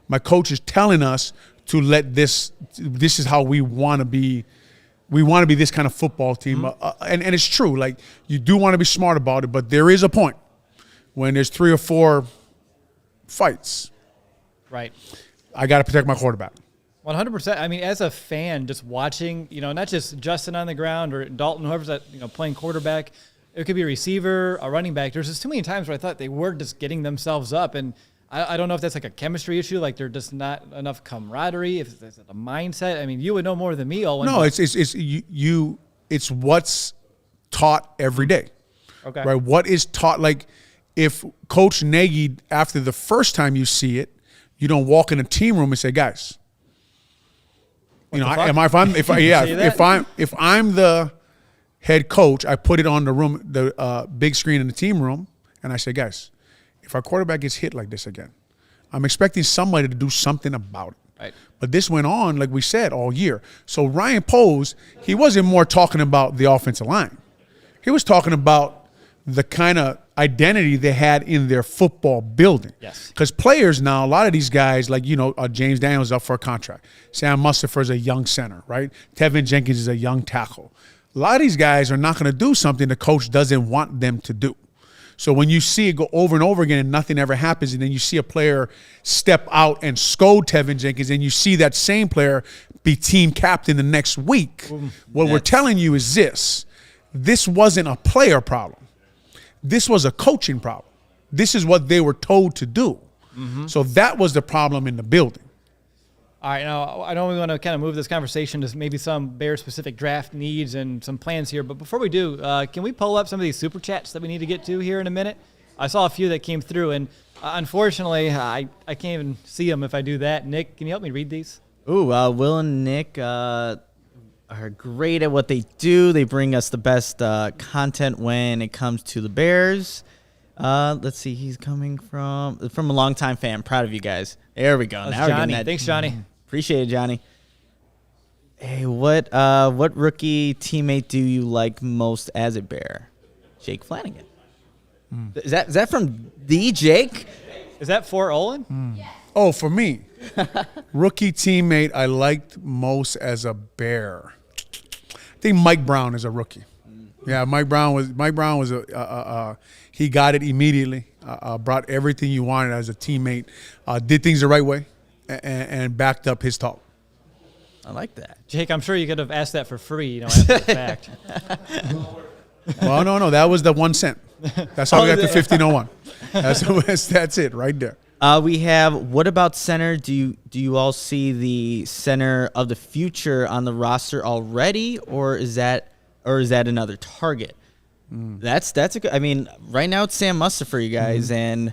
My coach is telling us to let this is how we want to be. We want to be this kind of football team. And it's true. Like you do want to be smart about it, but there is a point when there's 3 or 4 fights. Right. I got to protect my quarterback. 100%. I mean, as a fan, just watching, not just Justin on the ground or Dalton, whoever's that, playing quarterback. It could be a receiver, a running back. There's just too many times where I thought they were just getting themselves up. And I don't know if that's like a chemistry issue, like they're just not enough camaraderie, if it's a mindset. I mean, you would know more than me, Owen. No, it's what's taught every day. Okay. Right? What is taught, like if Coach Nagy, after the first time you see it, you don't walk in a team room and say, guys, if I'm the head coach, I put it on the big screen in the team room, and I say, guys, if our quarterback gets hit like this again, I'm expecting somebody to do something about it. Right. But this went on, like we said, all year. So Ryan Poles, he wasn't more talking about the offensive line. He was talking about the kind of identity they had in their football building. Yes. Because players now, a lot of these guys, like, James Daniels is up for a contract. Sam Mustipher is a young center, right? Tevin Jenkins is a young tackle. A lot of these guys are not going to do something the coach doesn't want them to do. So when you see it go over and over again and nothing ever happens, and then you see a player step out and scold Tevin Jenkins, and you see that same player be team captain the next week, what we're telling you is this wasn't a player problem. This was a coaching problem. This is what they were told to do. So that was the problem in the building. All right, now I know we want to kind of move this conversation to maybe some Bears-specific draft needs and some plans here, but before we do, can we pull up some of these super chats that we need to get to here in a minute? I saw a few that came through, and unfortunately, I can't even see them if I do that. Nick, can you help me read these? Ooh, Will and Nick are great at what they do. They bring us the best content when it comes to the Bears. Let's see, he's coming from a longtime fan. Proud of you guys. There we go. That's now Johnny. we're getting that. Thanks, Johnny. Appreciate it, Johnny. Hey, what rookie teammate do you like most as a Bear? Jake Flanagan. Is that from the Jake? Is that for Olin? Yes. Oh, for me, rookie teammate I liked most as a Bear. I think Mike Brown is a rookie. Yeah, Mike Brown was he got it immediately. Brought everything you wanted as a teammate. Did things the right way, and backed up his talk. I like that. Jake, I'm sure you could have asked that for free, after the fact. Well, no, that was the 1 cent. That's how we got to 1501. That's it right there. We have, what about center? Do you all see the center of the future on the roster already, or is that another target? That's a good. I mean, right now it's Sam Mustipher, you guys, and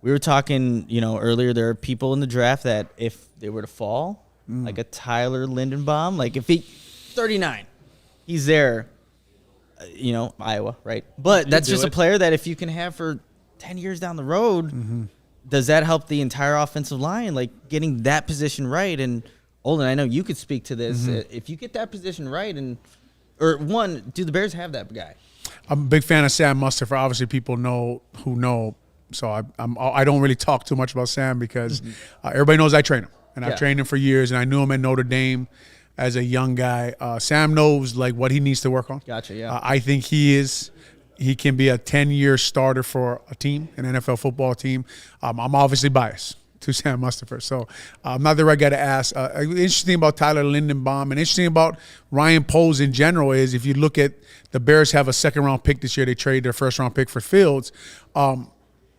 we were talking, earlier. There are people in the draft that if they were to fall, like a Tyler Lindenbaum, like if he 39, he's there. Iowa, right? But that's just a player that if you can have for 10 years down the road, does that help the entire offensive line? Like getting that position right. And Olin, I know you could speak to this. If you get that position right, do the Bears have that guy? I'm a big fan of Sam Mustipher. Obviously, people know. So I don't really talk too much about Sam because everybody knows I train him, and I've trained him for years, and I knew him at Notre Dame as a young guy. Sam knows like what he needs to work on. Gotcha. Yeah. I think he can be a 10-year starter for a team, an NFL football team. I'm obviously biased to Sam Mustipher, so I'm not the right guy to ask. Interesting about Tyler Lindenbaum and interesting about Ryan Poles in general is if you look at the Bears have a second-round pick this year. They traded their first-round pick for Fields.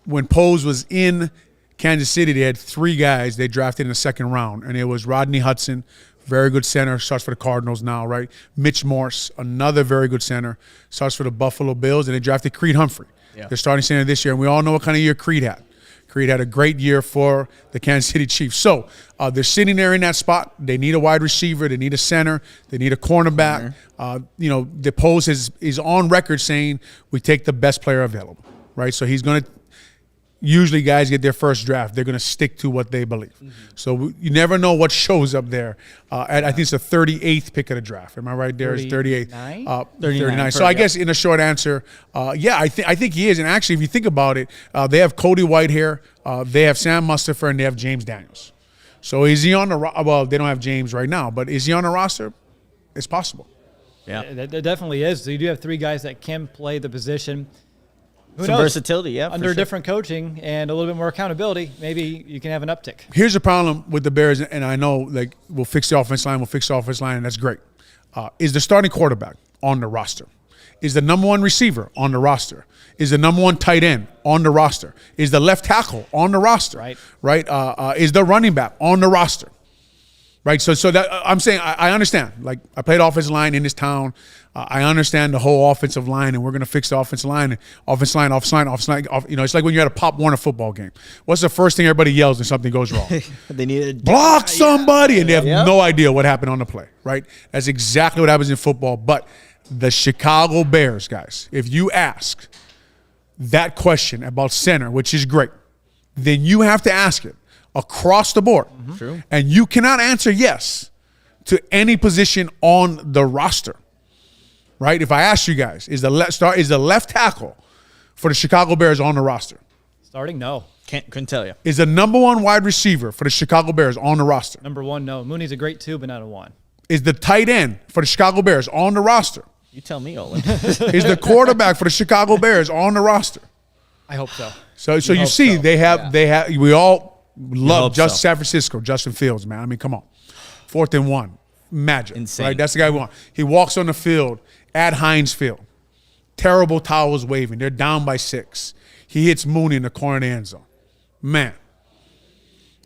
When Poles was in Kansas City, they had 3 guys they drafted in the second round, and it was Rodney Hudson, very good center, starts for the Cardinals now, right? Mitch Morse, another very good center, starts for the Buffalo Bills, and they drafted Creed Humphrey. Yeah. They're starting center this year, and we all know what kind of year Creed had. Creed had a great year for the Kansas City Chiefs. So they're sitting there in that spot. They need a wide receiver. They need a center. They need a cornerback. The Poles is on record saying we take the best player available, right? So he's going to usually guys get their first draft. They're going to stick to what they believe. So you never know what shows up there. I think it's the 38th pick of the draft. Am I right there? It's 38. 39. So I guess in a short answer, I think he is. And actually, if you think about it, they have Cody Whitehair, they have Sam Mustipher, and they have James Daniels. So is he on the well, they don't have James right now, but is he on the roster? It's possible. Yeah, that definitely is. So you do have 3 guys that can play the position. Some versatility, yeah. Under different coaching and a little bit more accountability, maybe you can have an uptick. Here's the problem with the Bears, and I know like we'll fix the offense line, and that's great. Is the starting quarterback on the roster? Is the number 1 receiver on the roster? Is the number 1 tight end on the roster? Is the left tackle on the roster? Right. Is the running back on the roster? Right, so that I'm saying I understand. Like I played offensive line in this town. I understand the whole offensive line, and we're going to fix the offensive line. Offensive line. It's like when you're at a Pop Warner football game. What's the first thing everybody yells when something goes wrong? They need to block somebody, and they have no idea what happened on the play. Right, that's exactly what happens in football. But the Chicago Bears, guys, if you ask that question about center, which is great, then you have to ask it across the board. True. And you cannot answer yes to any position on the roster. Right? If I ask you guys, is the left tackle for the Chicago Bears on the roster? Starting? No. Couldn't tell you. Is the number 1 wide receiver for the Chicago Bears on the roster? Number 1, no. Mooney's a great 2, but not a 1. Is the tight end for the Chicago Bears on the roster? You tell me, Olin. Is the quarterback for the Chicago Bears on the roster? I hope so. So you see, they have we all love San Francisco, Justin Fields, man. I mean, come on. 4th and 1. Magic. Insane. Right? That's the guy we want. He walks on the field at Heinz Field. Terrible towels waving. They're down by 6. He hits Mooney in the corner of the end zone. Man.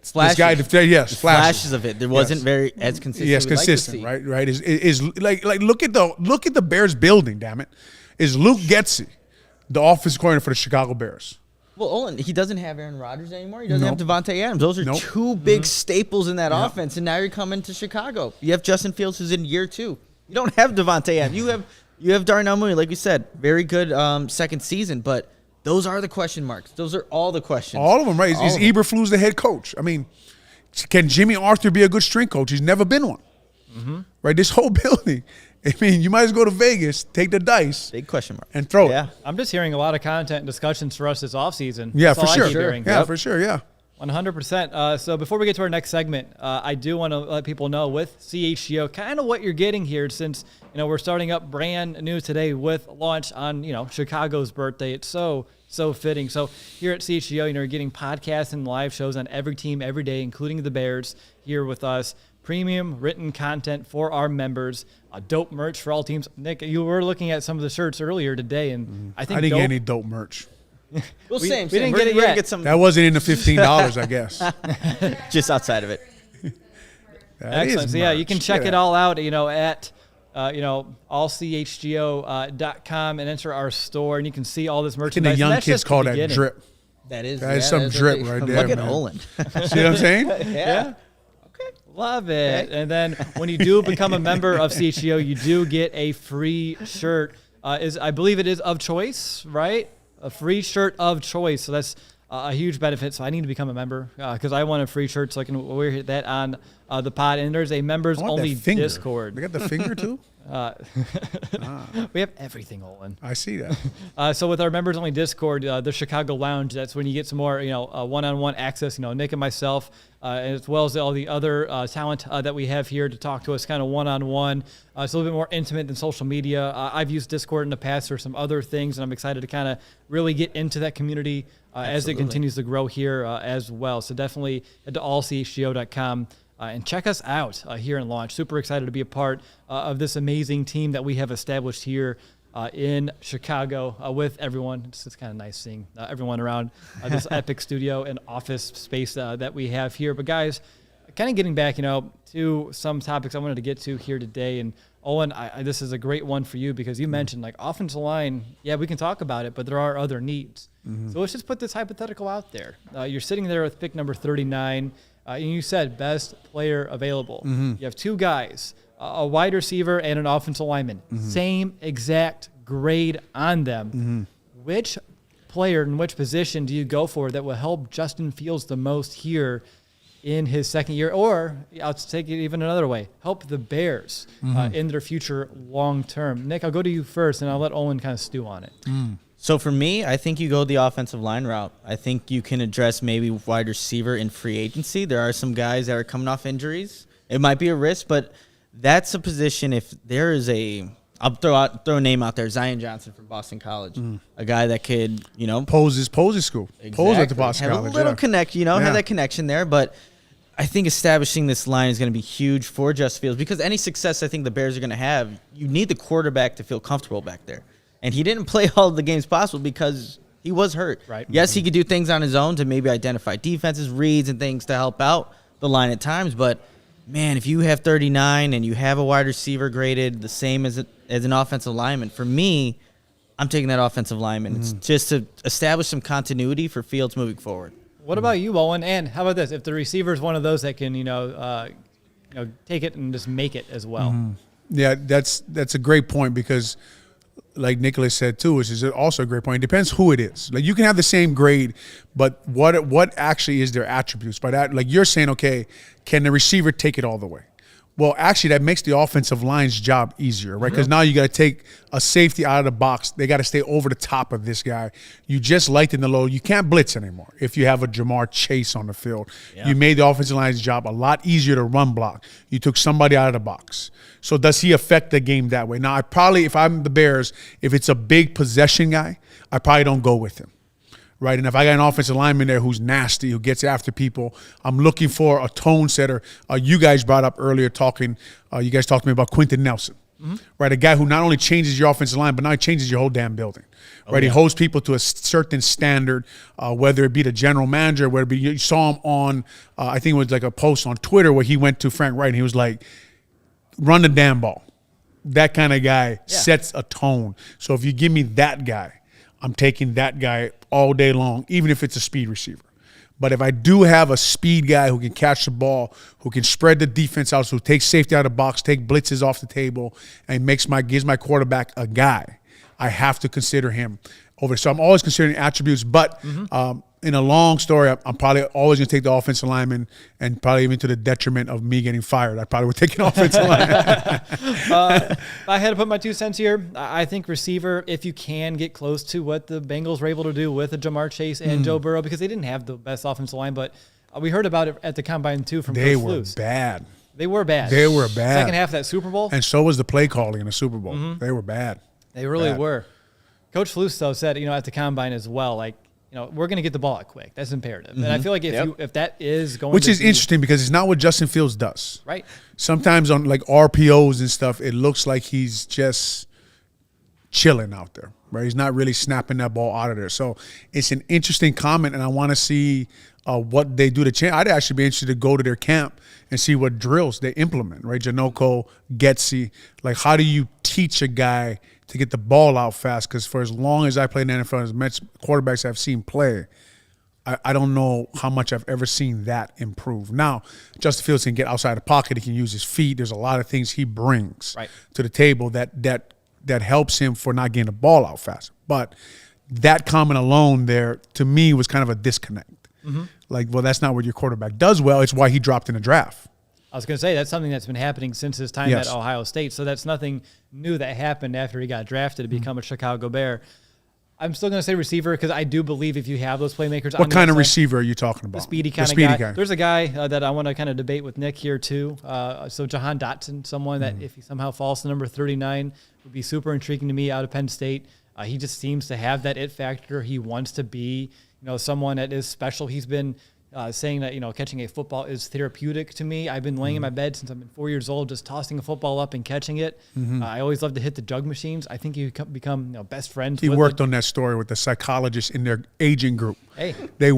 Flashes. This guy, flashes of it. There wasn't very as consistent. Yes, consistent, like right? Is like look at the Bears building, damn it. Is Luke Getsy the offensive coordinator for the Chicago Bears? Well, Olin, he doesn't have Aaron Rodgers anymore. He doesn't have Devontae Adams. Those are 2 big staples in that offense, and now you're coming to Chicago. You have Justin Fields, who's in year 2. You don't have Devontae Adams. You have Darnell Mooney, like we said, very good second season, but those are the question marks. Those are all the questions. All of them, right? Is Eberflus the head coach? I mean, can Jimmy Arthur be a good strength coach? He's never been one. Right? This whole building. I mean, you might as well go to Vegas, take the dice. Big question mark. And throw it. I'm just hearing a lot of content and discussions for us this offseason. Yeah, That's for all sure. I keep hearing. Yeah, for sure, yeah. 100%. So before we get to our next segment, I do want to let people know with CHGO kind of what you're getting here, since we're starting up brand new today with launch on Chicago's birthday. It's so fitting. So here at CHGO, you're getting podcasts and live shows on every team every day, including the Bears here with us. Premium written content for our members, dope merch for all teams. Nick, you were looking at some of the shirts earlier today, and I didn't get any dope merch. Well, we same. didn't get it yet. Get some that wasn't in the $15, I guess. Just outside of it. Excellent. So, you can check it all out, at allchgo.com and enter our store, and you can see all this merchandise. And the young kids call that drip. That is some drip right there. Look at Olin. See what I'm saying? Yeah. Love it. Okay. And then when you do become a member of CHGO, you do get a free shirt is, I believe it is of choice, right? A free shirt of choice. So that's a huge benefit. So I need to become a member because I want a free shirt so I can wear that on the pod. And there's a members only Discord. They got the finger too? We have everything, Olin. I see that. So with our members only Discord, the Chicago Lounge, that's when you get some more, one-on-one access. Nick and myself, as well as all the other talent that we have here to talk to us, kind of one-on-one. It's a little bit more intimate than social media. I've used Discord in the past for some other things, and I'm excited to kind of really get into that community as it continues to grow here as well. So definitely head to allchgo.com. And check us out here in Launch. Super excited to be a part of this amazing team that we have established here in Chicago with everyone. It's kind of nice seeing everyone around this epic studio and office space that we have here. But guys, kind of getting back, to some topics I wanted to get to here today. And Owen, this is a great one for you because you mentioned like offensive line. Yeah, we can talk about it, but there are other needs. Mm-hmm. So let's just put this hypothetical out there. You're sitting there with pick number 39. And you said best player available. Mm-hmm. You have two guys, a wide receiver and an offensive lineman. Mm-hmm. Same exact grade on them. Mm-hmm. Which player in which position do you go for that will help Justin Fields the most here in his second year? Or I'll take it even another way, help the Bears in their future long term. Nick, I'll go to you first, and I'll let Olin kind of stew on it. So for me, I think you go the offensive line route. I think you can address maybe wide receiver in free agency. There are some guys that are coming off injuries. It might be a risk, but that's a position. If there is I'll throw a name out there, Zion Johnson from Boston College, a guy that could, Posey's school. Exactly. Pose at the Boston College. Have a little connection, have that connection there, but I think establishing this line is going to be huge for Justin Fields because any success I think the Bears are going to have, you need the quarterback to feel comfortable back there. And he didn't play all the games possible because he was hurt. Right. Yes, he could do things on his own to maybe identify defenses, reads, and things to help out the line at times. But, man, if you have 39 and you have a wide receiver graded the same as an offensive lineman, for me, I'm taking that offensive lineman. It's just to establish some continuity for Fields moving forward. What about you, Owen? And how about this? If the receiver is one of those that can, take it and just make it as well. Yeah, that's a great point because – like Nicholas said too, which is also a great point. It depends who it is. Like you can have the same grade, but what actually is their attributes? By that, like you're saying, okay, can the receiver take it all the way? Well, actually, that makes the offensive line's job easier, right? Because now you got to take a safety out of the box. They got to stay over the top of this guy. You just lighten the load. You can't blitz anymore if you have a Jamar Chase on the field. Yeah. You made the offensive line's job a lot easier to run block. You took somebody out of the box. So does he affect the game that way? Now, if I'm the Bears, if it's a big possession guy, I probably don't go with him. Right, and if I got an offensive lineman there who's nasty, who gets after people, I'm looking for a tone setter. You guys brought up earlier you guys talked to me about Quentin Nelson, right? A guy who not only changes your offensive line, but now he changes your whole damn building, right? He holds people to a certain standard, whether it be the general manager, whether it be you saw him on, I think it was like a post on Twitter where he went to Frank Wright and he was like, run the damn ball. That kind of guy sets a tone. So if you give me that guy, I'm taking that guy all day long, even if it's a speed receiver. But if I do have a speed guy who can catch the ball, who can spread the defense out, so take safety out of the box, take blitzes off the table, and gives my quarterback a guy, I have to consider him over. So I'm always considering attributes, but in a long story, I'm probably always going to take the offensive lineman, and probably even to the detriment of me getting fired. I probably would take an offensive lineman. I had to put my 2 cents here. I think receiver, if you can get close to what the Bengals were able to do with a Jamar Chase and Joe Burrow, because they didn't have the best offensive line, but we heard about it at the Combine too from Coach Flus. Bad. They were bad. They were bad. Second half of that Super Bowl. And so was the play calling in the Super Bowl. They were bad. They really were. Coach Flus, though, said, at the Combine as well, like, we're going to get the ball out quick. That's imperative. And I feel like if that is going Which is interesting because it's not what Justin Fields does. Right. Sometimes on like RPOs and stuff, it looks like he's just chilling out there, right? He's not really snapping that ball out of there. So it's an interesting comment, and I want to see what they do to change. I'd actually be interested to go to their camp and see what drills they implement, right? Janoko, Getsy. Like, how do you teach a guy to get the ball out fast? Because for as long as I played in the NFL, as much quarterbacks I've seen play, I don't know how much I've ever seen that improve. Now, Justin Fields can get outside the pocket. He can use his feet. There's a lot of things he brings to the table that that helps him for not getting the ball out fast. But that comment alone there, to me, was kind of a disconnect. Like, well, that's not what your quarterback does well. It's why he dropped in the draft. I was going to say that's something that's been happening since his time at Ohio State. So that's nothing new that happened after he got drafted to become a Chicago Bear. I'm still going to say receiver because I do believe if you have those playmakers. What kind of receiver are you talking about? The speedy kind of guy. There's a guy that I want to kind of debate with Nick here too. So Jahan Dotson, someone that if he somehow falls to number 39 would be super intriguing to me out of Penn State. He just seems to have that it factor. He wants to be, someone that is special. He's been saying that, catching a football is therapeutic to me. I've been laying in my bed since I've been 4 years old, just tossing a football up and catching it. I always love to hit the jug machines. I think you become best friends. He worked on that story with the psychologist in their aging group. Hey. They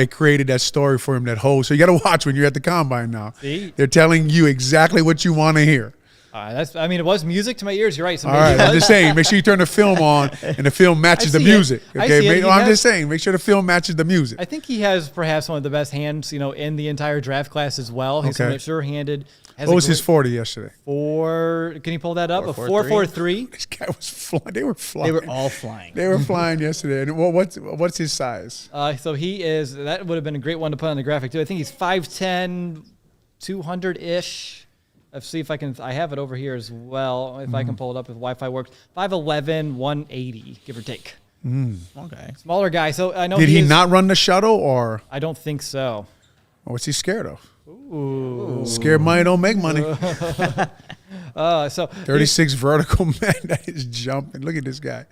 created that story for him, that whole. So you got to watch when you're at the combine now. See? They're telling you exactly what you want to hear. It was music to my ears. You're right. So all right, I'm just saying, make sure you turn the film on and the film matches the music. Okay, I'm just saying, make sure the film matches the music. I think he has perhaps one of the best hands, in the entire draft class as well. He's sure-handed. What was his 40 yesterday? Can you pull that up? A 4.43. This guy was flying. They were flying. They were all flying. They were flying yesterday. And what's his size? So he is. That would have been a great one to put on the graphic too. I think he's 5'10", 200-ish. Let's see if I can. I have it over here as well. If I can pull it up if Wi-Fi works. 5'11", 180, give or take. Okay. Smaller guy. So I know. Did he not run the shuttle, or? I don't think so. What's he scared of? Ooh. Scared money don't make money. So 36 vertical, man. That is jumping. Look at this guy.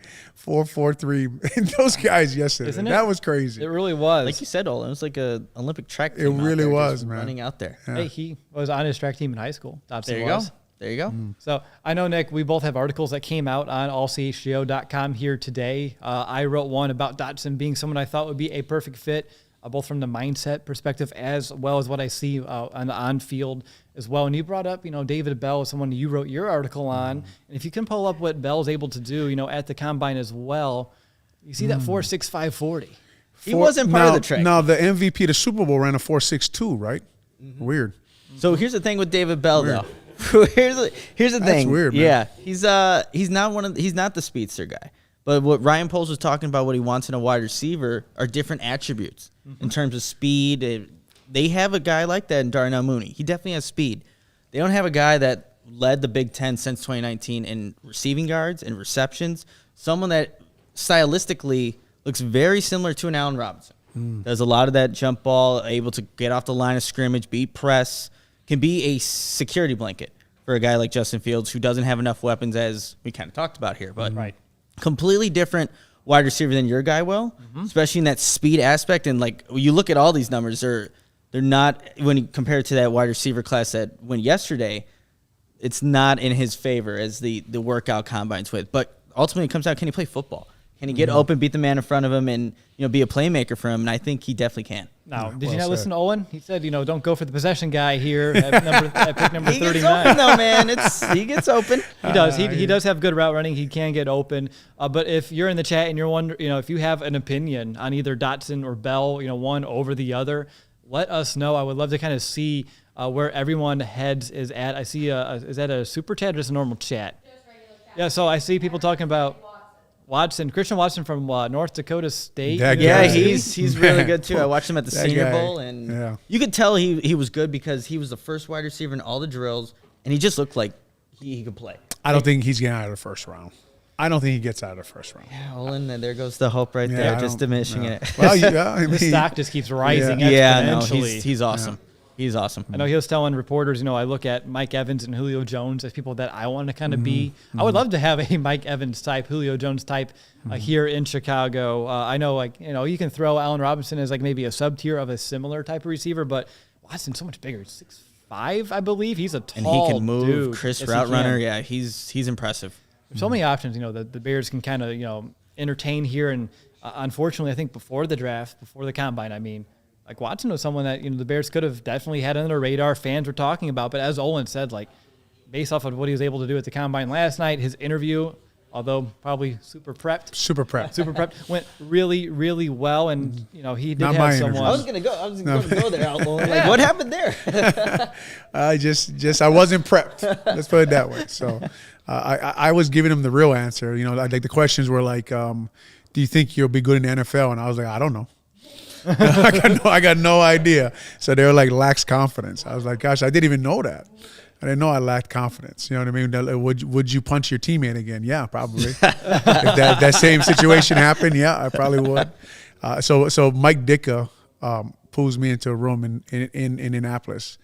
4.43. And those guys yesterday. Isn't it? That was crazy. It really was. Like you said, Olin, it was like an Olympic track team. It really was, man. Running out there. Yeah. Hey, he was on his track team in high school. There you go. There you go. So I know, Nick, we both have articles that came out on allchgo.com here today. I wrote one about Dotson being someone I thought would be a perfect fit, both from the mindset perspective as well as what I see on the on-field as well. And you brought up, David Bell, someone you wrote your article on. And if you can pull up what Bell's able to do, at the combine as well, you see that 4.65 40. He wasn't part of the track. Now, the MVP of the Super Bowl ran a 4.62, right? Weird. So here's the thing with David Bell, though. here's the thing. That's weird, man. Yeah, he's not the speedster guy. But what Ryan Poles was talking about, what he wants in a wide receiver, are different attributes in terms of speed. They have a guy like that in Darnell Mooney. He definitely has speed. They don't have a guy that led the Big Ten since 2019 in receiving yards and receptions. Someone that stylistically looks very similar to an Allen Robinson. Does a lot of that jump ball, able to get off the line of scrimmage, beat press, can be a security blanket for a guy like Justin Fields who doesn't have enough weapons, as we kind of talked about here. But completely different wide receiver than your guy will, especially in that speed aspect. And like you look at all these numbers, they're not, when you compare it to that wide receiver class that went yesterday, it's not in his favor as the workout combines with. But ultimately it comes down, can he play football? Can he get open, beat the man in front of him, and be a playmaker for him? And I think he definitely can. Now, did you not listen to Owen? He said, don't go for the possession guy here at pick number 39. He gets open, though, man. He gets open. He does. He does have good route running. He can get open. But if you're in the chat and you're wondering, if you have an opinion on either Dotson or Bell, one over the other, let us know. I would love to kind of see where everyone heads is at. I see, is that a super chat or just a normal chat? Just regular chat. Yeah, so I see people talking about Christian Watson from North Dakota State. Yeah, he's really good too. I watched him at the Senior Bowl, and you could tell he was good because he was the first wide receiver in all the drills, and he just looked like he could play. I don't think he's getting out of the first round. I don't think he gets out of the first round. Yeah, Olin, there goes the hope right there, just diminishing it. Well, the stock just keeps rising exponentially. Yeah, he's awesome. Yeah. He's awesome. I know he was telling reporters, I look at Mike Evans and Julio Jones as people that I want to kind of be. I would love to have a Mike Evans type, Julio Jones type here in Chicago. I know, you can throw Allen Robinson as maybe a sub-tier of a similar type of receiver, but Watson's so much bigger. 6'5", I believe. He's a tall dude. And he can move. Dude. Chris route runner. Yeah, he's impressive. There's so many options, the Bears can kind of, entertain here. And unfortunately, I think before the draft, before the combine, Watson was someone that, the Bears could have definitely had on their radar. Fans were talking about, but as Olin said, based off of what he was able to do at the combine last night, his interview, although probably super prepped, went really, really well. And, he did have someone. I was going to go there, Olin. What happened there? I wasn't prepped. Let's put it that way. So, I was giving him the real answer. Like the questions were like, do you think you'll be good in the NFL? And I was like, I don't know. I got no idea. So they were like, lacks confidence. I was like, gosh, I didn't even know that. I didn't know I lacked confidence. You know what I mean? Would you punch your teammate again? Yeah, probably. If that same situation happened, yeah, I probably would. So Mike Ditka pulls me into a room in Indianapolis,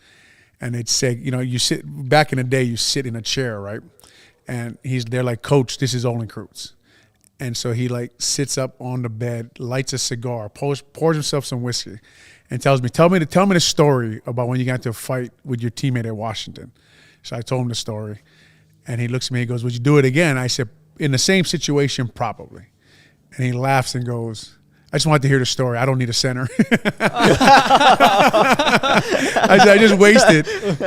and they'd say, you sit back in the day, you sit in a chair, right? And they're like, Coach, this is Olin Kreutz. And so he like sits up on the bed, lights a cigar, pours himself some whiskey, and tells me, tell me the story about when you got into a fight with your teammate at Washington. So I told him the story, and he looks at me, he goes, would you do it again? I said, in the same situation, probably. And he laughs and goes, I just wanted to hear the story. I don't need a center. I just wasted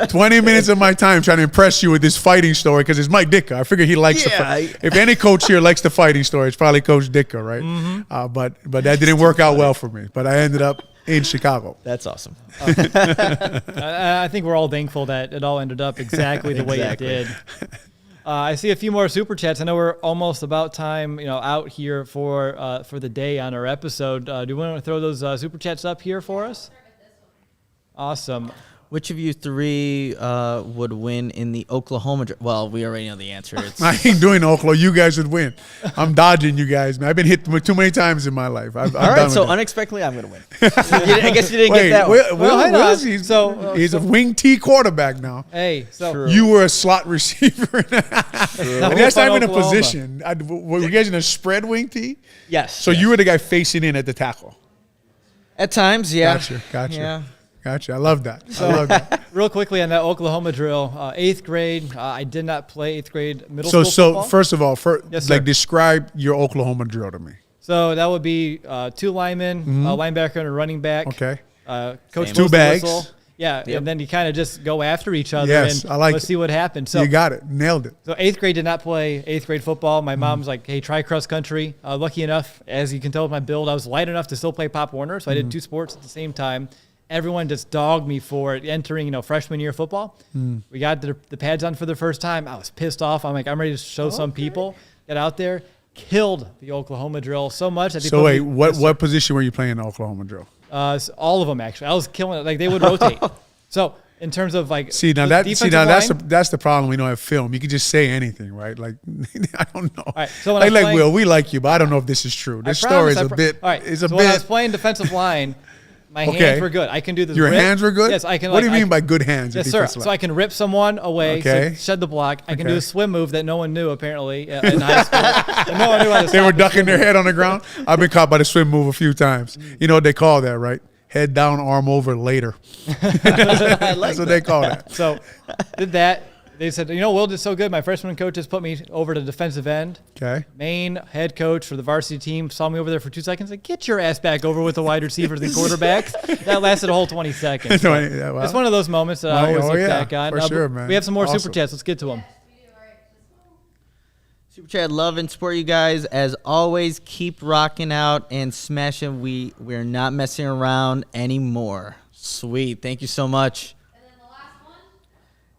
20 minutes of my time trying to impress you with this fighting story because it's Mike Ditka. I figure he likes the fight. If any coach here likes the fighting story, it's probably Coach Ditka, right? Mm-hmm. But that didn't work out well for me. But I ended up in Chicago. That's awesome. I think we're all thankful that it all ended up exactly the way it did. I see a few more super chats. I know we're almost about time, out here for the day on our episode. Do you want to throw those super chats up here for us? Awesome. Which of you three would win in the Oklahoma? Well, we already know the answer. I ain't doing Oklahoma. You guys would win. I'm dodging you guys, man. I've been hit too many times in my life. All right, so unexpectedly, I'm going to win. I guess you didn't get that one. He's a wing T quarterback now. Hey, so true. You were a slot receiver. That's not even a position. Were you guys in a spread wing T? Yes. So you were the guy facing in at the tackle. At times, yeah. Gotcha. Yeah. Gotcha. I love that. Real quickly on that Oklahoma drill, 8th grade, I did not play 8th grade middle school football. So first of all, describe your Oklahoma drill to me. So that would be 2 linemen, a linebacker and a running back. Okay. Coach 2 bags. Whistle. Yeah, and then you kind of just go after each other and let's see what happens. So you got it. Nailed it. So 8th grade did not play 8th grade football. My mom's like, hey, try cross country. Lucky enough, as you can tell with my build, I was light enough to still play Pop Warner, so I did 2 sports at the same time. Everyone just dogged me for it entering, freshman year football. We got the pads on for the first time. I was pissed off. I'm like, I'm ready to show some people. Get out there. Killed the Oklahoma drill so much. That so wait, what position were you playing in the Oklahoma drill? So all of them, actually. I was killing it. Like, they would rotate. So in terms of that's the problem. We don't have film. You can just say anything, right? Like, I don't know. All right, so when Will, we like you, but I don't know if this is true. This story is a bit. All right. When I was playing defensive line, my hands were good. I can do this. Your hands were good? Yes, I can. What do you mean by good hands? Yes, sir. So I can rip someone away, so shed the block. I can do a swim move that no one knew, apparently, in high school. And no one knew how to They were ducking their head on the ground. I've been caught by the swim move a few times. You know what they call that, right? Head down, arm over later. That's what they call that. So did that. They said, Will did so good. My freshman coach just put me over to defensive end. Okay. Main head coach for the varsity team saw me over there for 2 seconds. Like, get your ass back over with the wide receivers and quarterbacks. That lasted a whole 20 seconds. So it's one of those moments that I always look back on. For sure, man. We have some more super chats. Let's get to them. Super chat, love and support you guys. As always, keep rocking out and smashing. We're not messing around anymore. Sweet. Thank you so much.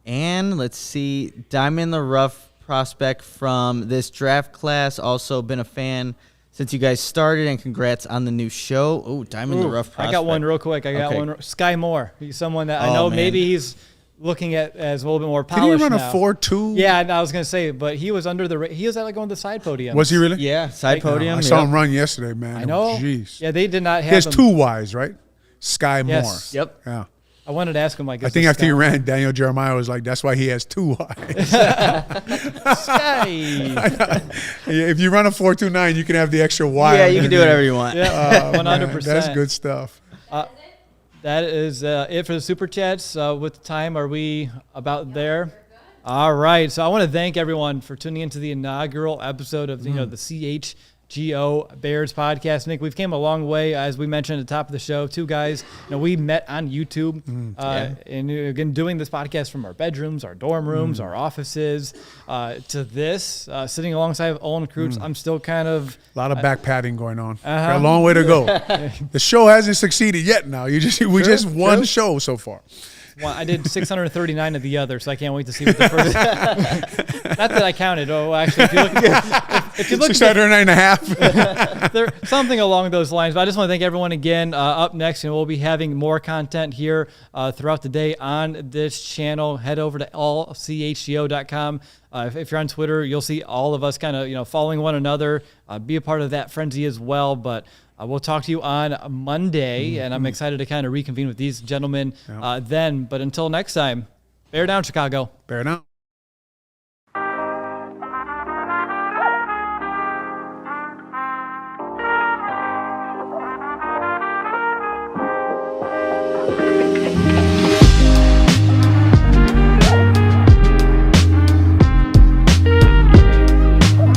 And let's see, Diamond in the Rough prospect from this draft class. Also been a fan since you guys started, and congrats on the new show. Oh, Diamond in the Rough prospect. I got one real quick. One. Sky Moore. He's someone that I know maybe he's looking at as a little bit more polished. Did he run a 4.2? Yeah, I was going to say, but he was he was at on the side podium. Was he really? Yeah, side podium. I saw him run yesterday, man. I know. Jeez. Yeah, they did not have He has 2 Ys, right? Sky Moore. Yep. Yeah. I wanted to ask him, I think after he ran, Daniel Jeremiah was like, that's why he has 2 Ys. If you run a 4.29, you can have the extra Y. Yeah, you can do whatever you want. Yeah, 100%. That's good stuff. That is it for the Super Chats. With time, are we about there? All right. So I want to thank everyone for tuning into the inaugural episode of the CHGO Bears podcast. Nick, we've came a long way, as we mentioned at the top of the show. 2 guys, we met on YouTube, and again doing this podcast from our bedrooms, our dorm rooms, our offices, to this sitting alongside Olin Kreutz. I'm still kind of a lot of back padding going on. Got a long way to go. The show hasn't succeeded yet. Now we just one show so far. I did 639 of the other, so I can't wait to see what the first. Not that I counted. Oh, actually, if you look 609 and a half. there, something along those lines. But I just want to thank everyone again. Up next, we'll be having more content here throughout the day on this channel. Head over to allchgo.com. If you're on Twitter, you'll see all of us kind of following one another. Be a part of that frenzy as well. But we'll talk to you on Monday, and I'm excited to kind of reconvene with these gentlemen then. But until next time, bear down, Chicago. Bear down.